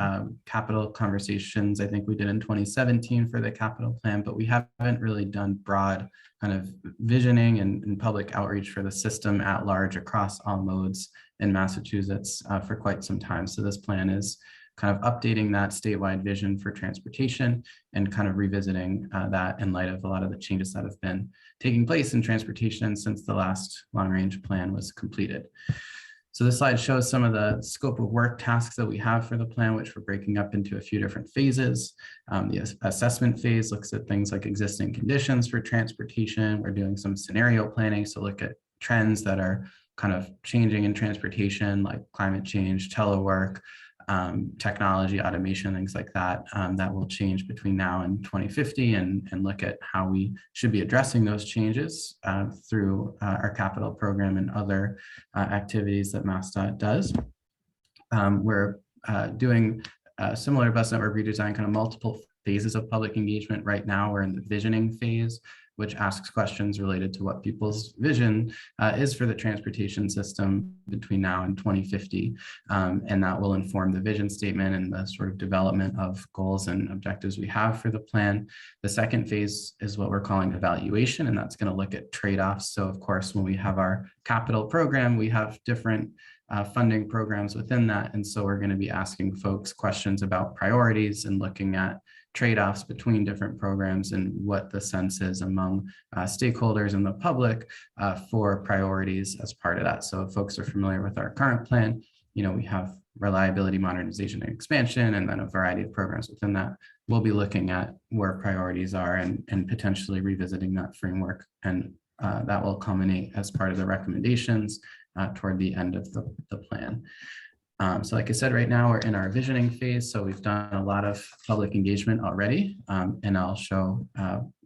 capital conversations. I think we did in 2017 for the capital plan, but we haven't really done broad kind of visioning and public outreach for the system at large across all modes in Massachusetts for quite some time. So this plan is kind of updating that statewide vision for transportation and kind of revisiting that in light of a lot of the changes that have been taking place in transportation since the last long-range plan was completed. So this slide shows some of the scope of work tasks that we have for the plan, which we're breaking up into a few different phases. The assessment phase looks at things like existing conditions for transportation. We're doing some scenario planning, so look at trends that are kind of changing in transportation, like climate change, telework, technology, automation, things like that, that will change between now and 2050, and look at how we should be addressing those changes through our capital program and other activities that MassDOT does. We're doing similar bus network redesign, kind of multiple phases of public engagement. Right now, we're in the visioning phase, which asks questions related to what people's vision is for the transportation system between now and 2050. And that will inform the vision statement and the sort of development of goals and objectives we have for the plan. The second phase is what we're calling evaluation, and that's going to look at trade-offs. So of course, when we have our capital program, we have different funding programs within that. And so we're going to be asking folks questions about priorities and looking at trade-offs between different programs and what the sense is among stakeholders and the public for priorities as part of that. So if folks are familiar with our current plan, we have reliability, modernization, and expansion, and then a variety of programs within that. We'll be looking at where priorities are and potentially revisiting that framework. And that will culminate as part of the recommendations toward the end of the plan. So like I said, right now we're in our visioning phase. So we've done a lot of public engagement already, and I'll show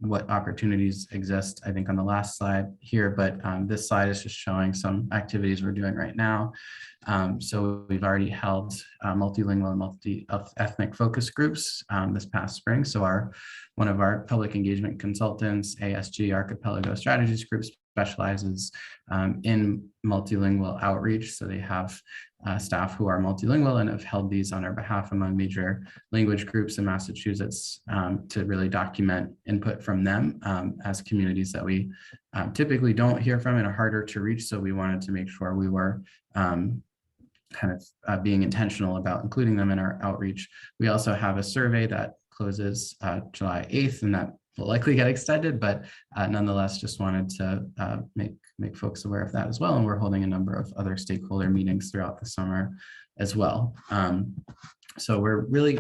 what opportunities exist, I think, on the last slide here, but this slide is just showing some activities we're doing right now. So we've already held multilingual and multi-ethnic focus groups this past spring. So one of our public engagement consultants, ASG Archipelago Strategies Group, specializes in multilingual outreach. So they have staff who are multilingual and have held these on our behalf among major language groups in Massachusetts to really document input from them as communities that we typically don't hear from and are harder to reach. So we wanted to make sure we were being intentional about including them in our outreach. We also have a survey that closes July 8th, and that will likely get extended, but nonetheless, just wanted to make folks aware of that as well. And we're holding a number of other stakeholder meetings throughout the summer as well. So we're really,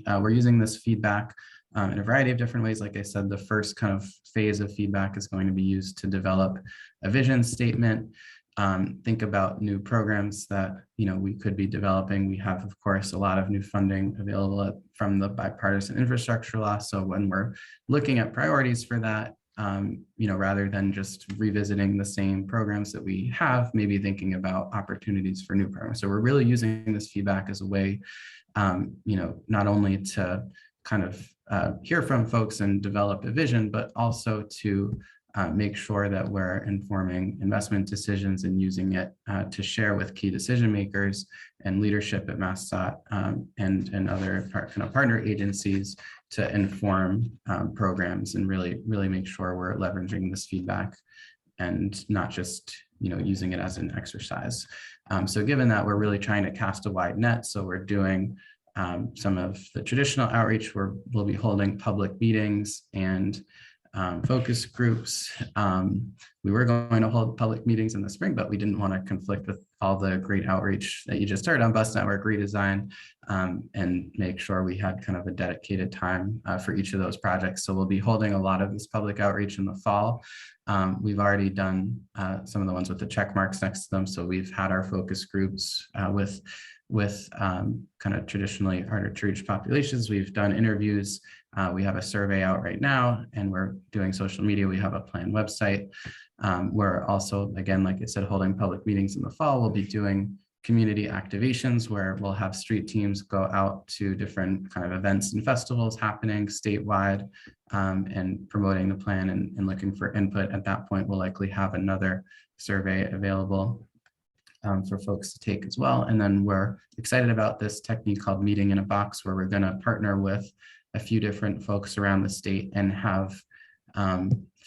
we're using this feedback in a variety of different ways. Like I said, the first kind of phase of feedback is going to be used to develop a vision statement. Think about new programs that we could be developing. We have, of course, a lot of new funding available from the bipartisan infrastructure law. So when we're looking at priorities for that, rather than just revisiting the same programs that we have, maybe thinking about opportunities for new programs. So we're really using this feedback as a way, not only to kind of hear from folks and develop a vision, but also to make sure that we're informing investment decisions and using it to share with key decision makers and leadership at MassDOT and other partner agencies to inform programs and really make sure we're leveraging this feedback and not just using it as an exercise. So given that we're really trying to cast a wide net, so we're doing some of the traditional outreach, we'll be holding public meetings and focus groups. We were going to hold public meetings in the spring, but we didn't want to conflict with all the great outreach that you just heard on Bus Network Redesign and make sure we had kind of a dedicated time for each of those projects. So we'll be holding a lot of this public outreach in the fall. We've already done some of the ones with the check marks next to them. So we've had our focus groups with kind of traditionally harder to reach populations. We've done interviews. We have a survey out right now, and we're doing social media. We have a planned website. We're also, again, like I said, holding public meetings in the fall. We'll be doing community activations where we'll have street teams go out to different kind of events and festivals happening statewide and promoting the plan and looking for input. At that point, we'll likely have another survey available for folks to take as well. And then we're excited about this technique called meeting in a box, where we're going to partner with a few different folks around the state and have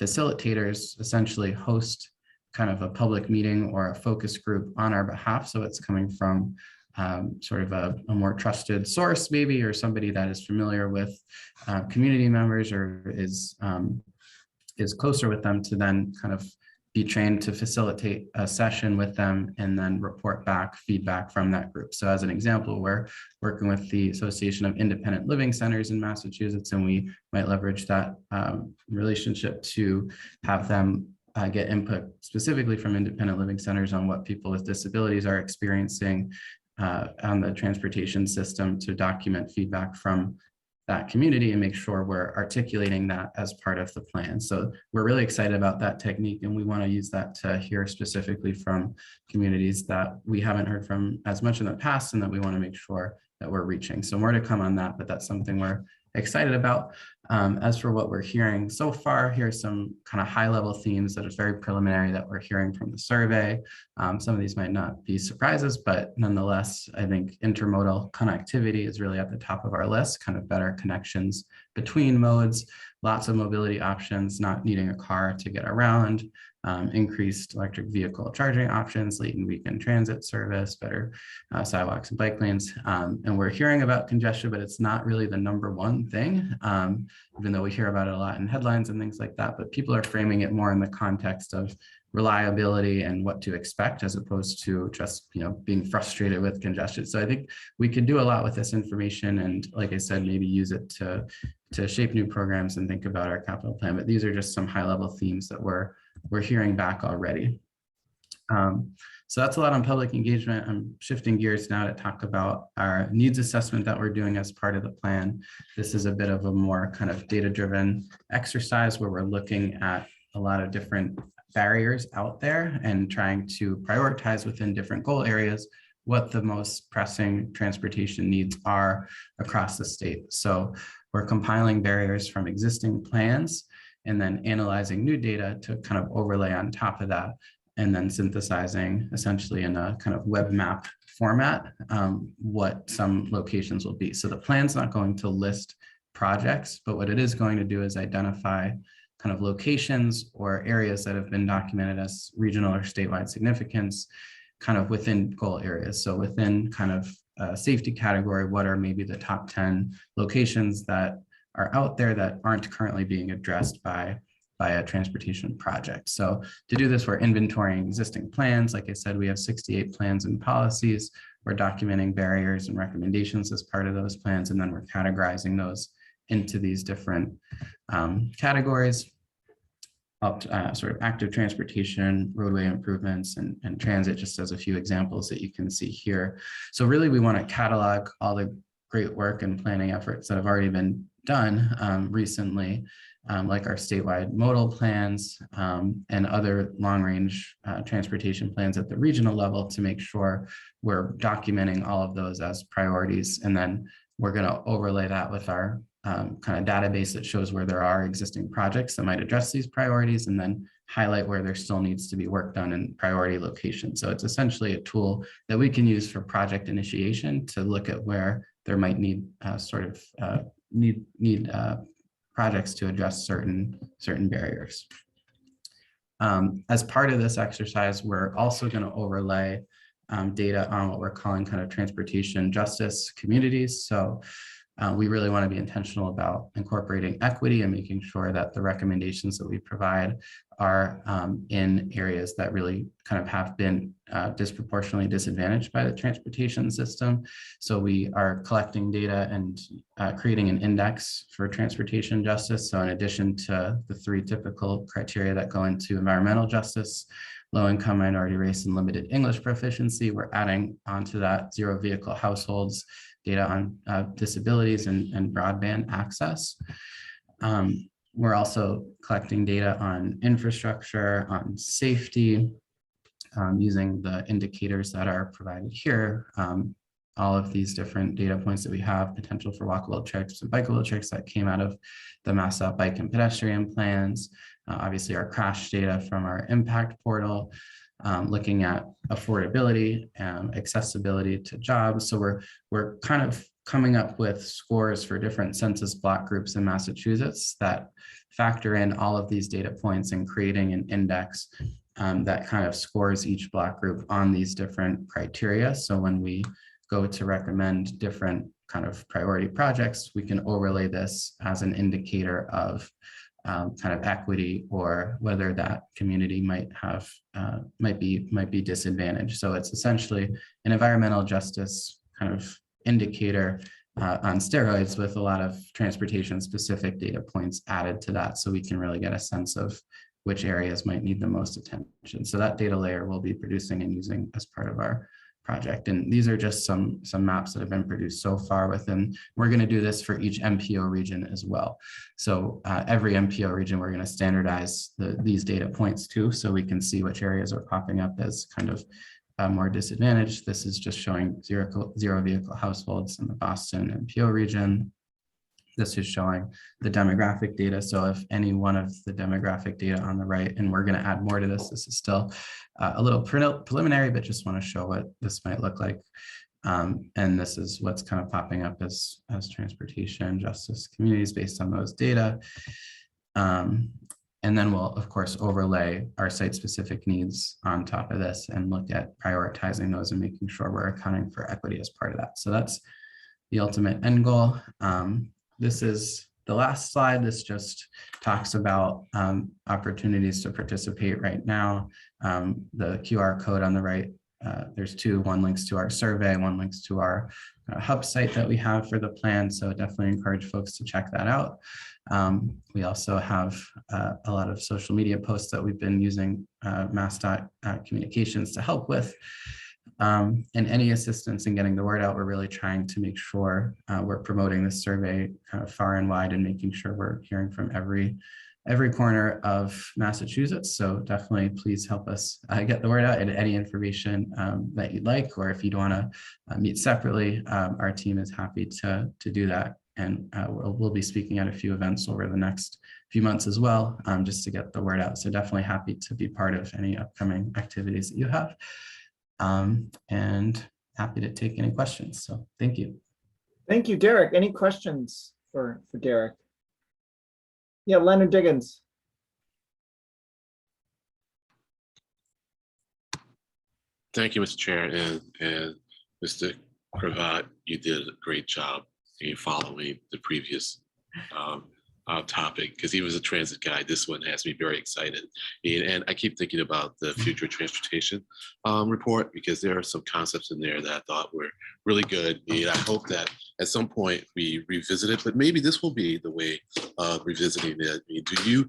facilitators essentially host kind of a public meeting or a focus group on our behalf. So it's coming from sort of a more trusted source maybe, or somebody that is familiar with community members or is closer with them to then kind of be trained to facilitate a session with them and then report back feedback from that group. So as an example, we're working with the Association of Independent Living Centers in Massachusetts, and we might leverage that relationship to have them get input specifically from independent living centers on what people with disabilities are experiencing on the transportation system to document feedback from that community and make sure we're articulating that as part of the plan. So we're really excited about that technique, and we want to use that to hear specifically from communities that we haven't heard from as much in the past and that we want to make sure that we're reaching. So more to come on that, but that's something we're excited about. As for what we're hearing so far, here's some kind of high level themes that are very preliminary that we're hearing from the survey. Some of these might not be surprises, but nonetheless, I think intermodal connectivity is really at the top of our list, kind of better connections between modes, lots of mobility options, not needing a car to get around, increased electric vehicle charging options, late and weekend transit service, better sidewalks and bike lanes. And we're hearing about congestion, but it's not really the number one thing, even though we hear about it a lot in headlines and things like that, but people are framing it more in the context of reliability and what to expect as opposed to just being frustrated with congestion. So I think we could do a lot with this information, and like I said, maybe use it to shape new programs and think about our capital plan. But these are just some high level themes that we're hearing back already. So that's a lot on public engagement. I'm shifting gears now to talk about our needs assessment that we're doing as part of the plan. This is a bit of a more kind of data-driven exercise where we're looking at a lot of different barriers out there and trying to prioritize within different goal areas what the most pressing transportation needs are across the state. So we're compiling barriers from existing plans and then analyzing new data to kind of overlay on top of that, and then synthesizing essentially in a kind of web map format what some locations will be. So the plan's not going to list projects, but what it is going to do is identify kind of locations or areas that have been documented as regional or statewide significance kind of within goal areas. So within kind of a safety category, what are maybe the top 10 locations that are out there that aren't currently being addressed by a transportation project. So to do this, we're inventorying existing plans. Like I said, we have 68 plans and policies. We're documenting barriers and recommendations as part of those plans, and then we're categorizing those into these different categories. Sort of active transportation, roadway improvements, and transit, just as a few examples that you can see here. So really, we want to catalog all the great work and planning efforts that have already been done recently, like our statewide modal plans and other long-range transportation plans at the regional level, to make sure we're documenting all of those as priorities. And then we're going to overlay that with our kind of database that shows where there are existing projects that might address these priorities, and then highlight where there still needs to be work done in priority locations. So it's essentially a tool that we can use for project initiation to look at where there might need projects to address certain barriers. As part of this exercise, we're also going to overlay data on what we're calling kind of transportation justice communities. So we really want to be intentional about incorporating equity and making sure that the recommendations that we provide are in areas that really kind of have been disproportionately disadvantaged by the transportation system. So we are collecting data and creating an index for transportation justice. So in addition to the 3 typical criteria that go into environmental justice, low-income, minority, race, and limited English proficiency, we're adding onto that zero vehicle households, data on disabilities and broadband access. We're also collecting data on infrastructure, on safety, using the indicators that are provided here. All of these different data points that we have, potential for walkable trips and bikeable trips that came out of the MassDOT bike and pedestrian plans, obviously our crash data from our impact portal, looking at affordability and accessibility to jobs. So we're kind of coming up with scores for different census block groups in Massachusetts that factor in all of these data points and creating an index that kind of scores each block group on these different criteria. So when we go to recommend different kind of priority projects, we can overlay this as an indicator of kind of equity, or whether that community might have might be disadvantaged. So it's essentially an environmental justice kind of indicator on steroids, with a lot of transportation specific data points added to that, so we can really get a sense of which areas might need the most attention. So that data layer we'll be producing and using as part of our project. And these are just some maps that have been produced so far within. We're going to do this for each MPO region as well. So every MPO region, we're going to standardize these data points too, so we can see which areas are popping up as kind of more disadvantaged. This is just showing zero vehicle households in the Boston MPO region. This is showing the demographic data. So if any one of the demographic data on the right, and we're going to add more to this, this is still a little preliminary, but just want to show what this might look like. And this is what's kind of popping up as transportation justice communities based on those data. And then we'll, of course, overlay our site-specific needs on top of this and look at prioritizing those and making sure we're accounting for equity as part of that. So that's the ultimate end goal. This is the last slide. This just talks about opportunities to participate right now. The QR code on the right, there's two, one links to our survey, one links to our hub site that we have for the plan. So definitely encourage folks to check that out. We also have a lot of social media posts that we've been using MassDOT communications to help with. And any assistance in getting the word out, we're really trying to make sure we're promoting this survey kind of far and wide and making sure we're hearing from every corner of Massachusetts. So definitely please help us get the word out, and any information that you'd like, or if you'd want to meet separately, our team is happy to do that. And we'll be speaking at a few events over the next few months as well, just to get the word out. So definitely happy to be part of any upcoming activities that you have. And happy to take any questions. So thank you. Thank you, Derek. Any questions for Derek? Yeah, Leonard Diggins. Thank you, Mr. Chair, and Mr. Cravat, you did a great job in following the previous topic, because he was a transit guy. This one has me very excited. And I keep thinking about the future transportation report, because there are some concepts in there that I thought were really good. And I hope that at some point we revisit it, but maybe this will be the way of revisiting it. I mean, do you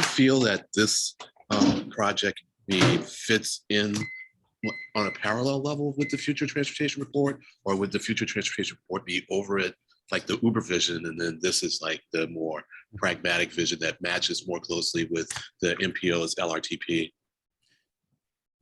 feel that this project fits in on a parallel level with the future transportation report, or would the future transportation report be over it like the Uber vision, and then this is like the more pragmatic vision that matches more closely with the MPO's LRTP?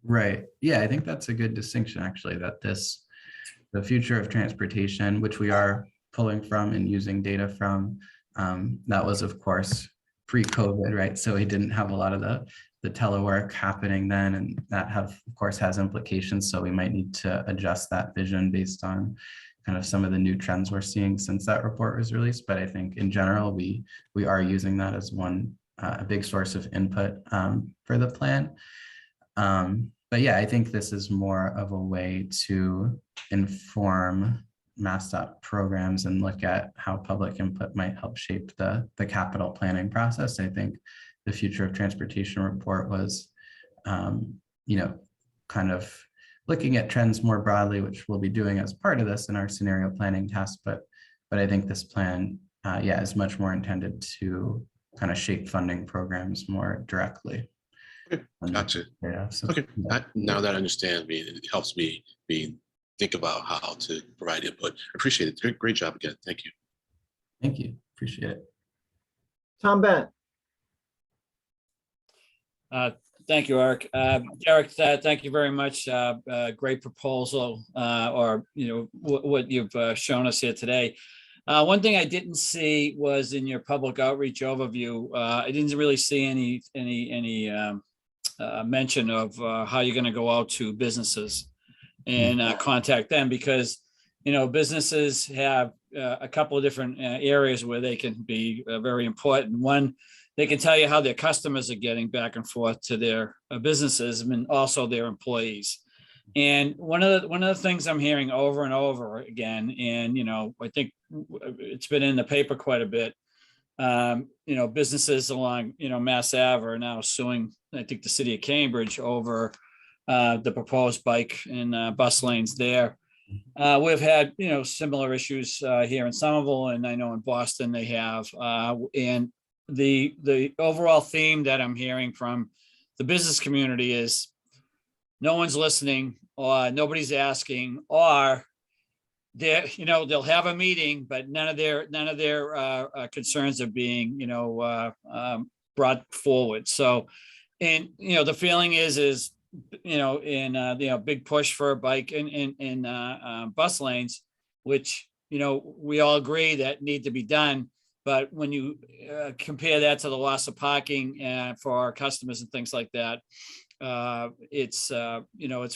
Right. Yeah, I think that's a good distinction, actually, that the future of transportation, which we are pulling from and using data from, that was, of course, pre-COVID, right? So we didn't have a lot of the telework happening then, and that of course has implications. So we might need to adjust that vision based on kind of some of the new trends we're seeing since that report was released. But I think in general, we are using that as a big source of input for the plan. But yeah, I think this is more of a way to inform MassDOT programs and look at how public input might help shape the capital planning process. I think the future of transportation report was, kind of looking at trends more broadly, which we'll be doing as part of this in our scenario planning task. But I think this plan, is much more intended to kind of shape funding programs more directly. Gotcha. Yeah. So, okay. Now that I understand, it helps me think about how to provide input. I appreciate it. Great job again. Thank you. Thank you. Appreciate it. Tom Bent. Thank you, Eric. Derek, thank you very much. Great proposal, or what you've shown us here today. One thing I didn't see was in your public outreach overview. I didn't really see any mention of how you're going to go out to businesses and contact them, because businesses have a couple of different areas where they can be very important. One, they can tell you how their customers are getting back and forth to their businesses, and also their employees. And one of the things I'm hearing over and over again, and I think it's been in the paper quite a bit. Businesses along Mass Ave are now suing, I think, the city of Cambridge over the proposed bike and bus lanes there. We've had similar issues here in Somerville, and I know in Boston they have. And the overall theme that I'm hearing from the business community is no one's listening, or nobody's asking, or they'll have a meeting, but none of their concerns are being brought forward. So, and the feeling is big push for a bike and bus lanes, which we all agree that need to be done. But when you compare that to the loss of parking for our customers and things like that, it's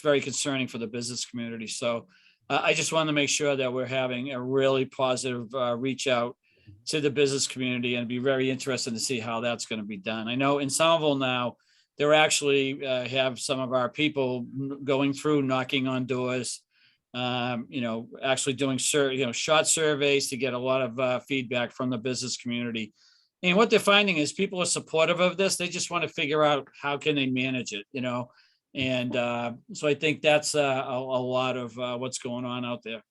very concerning for the business community. So I just want to make sure that we're having a really positive reach out to the business community, and be very interested to see how that's going to be done. I know in Somerville now, they're actually have some of our people going through, knocking on doors, actually doing short surveys to get a lot of feedback from the business community. And what they're finding is people are supportive of this. They just want to figure out how can they manage it, And so I think that's a lot of what's going on out there.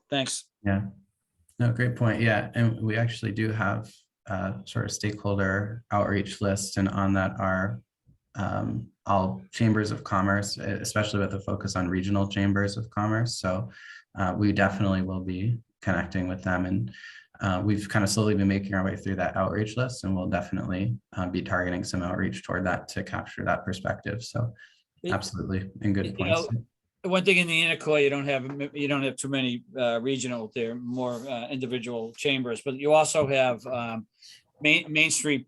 Thanks. Yeah. No, great point. Yeah. And we actually do have sort of stakeholder outreach list, and on that are all chambers of commerce, especially with a focus on regional chambers of commerce. So we definitely will be connecting with them, and we've kind of slowly been making our way through that outreach list, and we'll definitely be targeting some outreach toward that to capture that perspective. So absolutely, in good points. One thing in the Intercourse, you don't have too many regional, they're more individual chambers, but you also have Main Street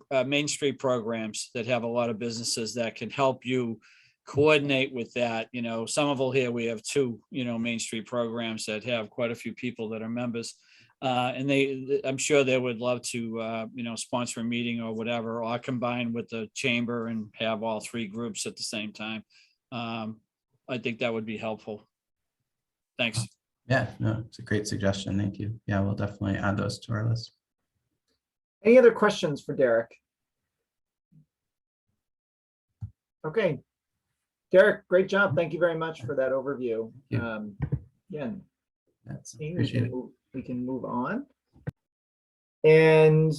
programs that have a lot of businesses that can help you coordinate with that. Somerville here, we have two, Main Street programs that have quite a few people that are members. And I'm sure they would love to, sponsor a meeting or whatever, or combine with the chamber and have all three groups at the same time. I think that would be helpful. Thanks. Yeah, no, it's a great suggestion. Thank you. Yeah, we'll definitely add those to our list. Any other questions for Derek? Okay. Derek, great job. Thank you very much for that overview. Yeah, we can move on. And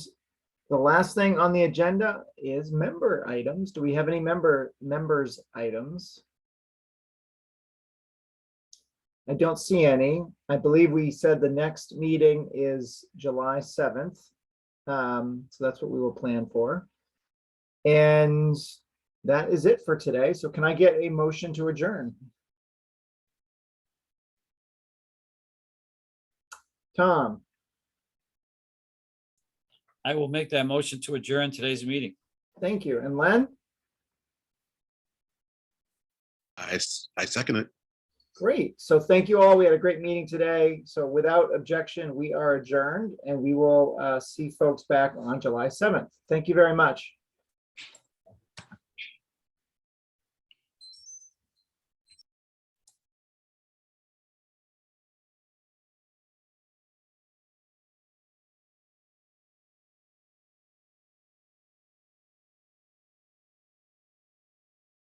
the last thing on the agenda is member items. Do we have any members items? I don't see any. I believe we said the next meeting is July 7th. So that's what we will plan for. And that is it for today. So can I get a motion to adjourn? Tom? I will make that motion to adjourn today's meeting. Thank you. And Len? I second it. Great. So thank you all. We had a great meeting today. So without objection, we are adjourned, and we will see folks back on July 7th. Thank you very much.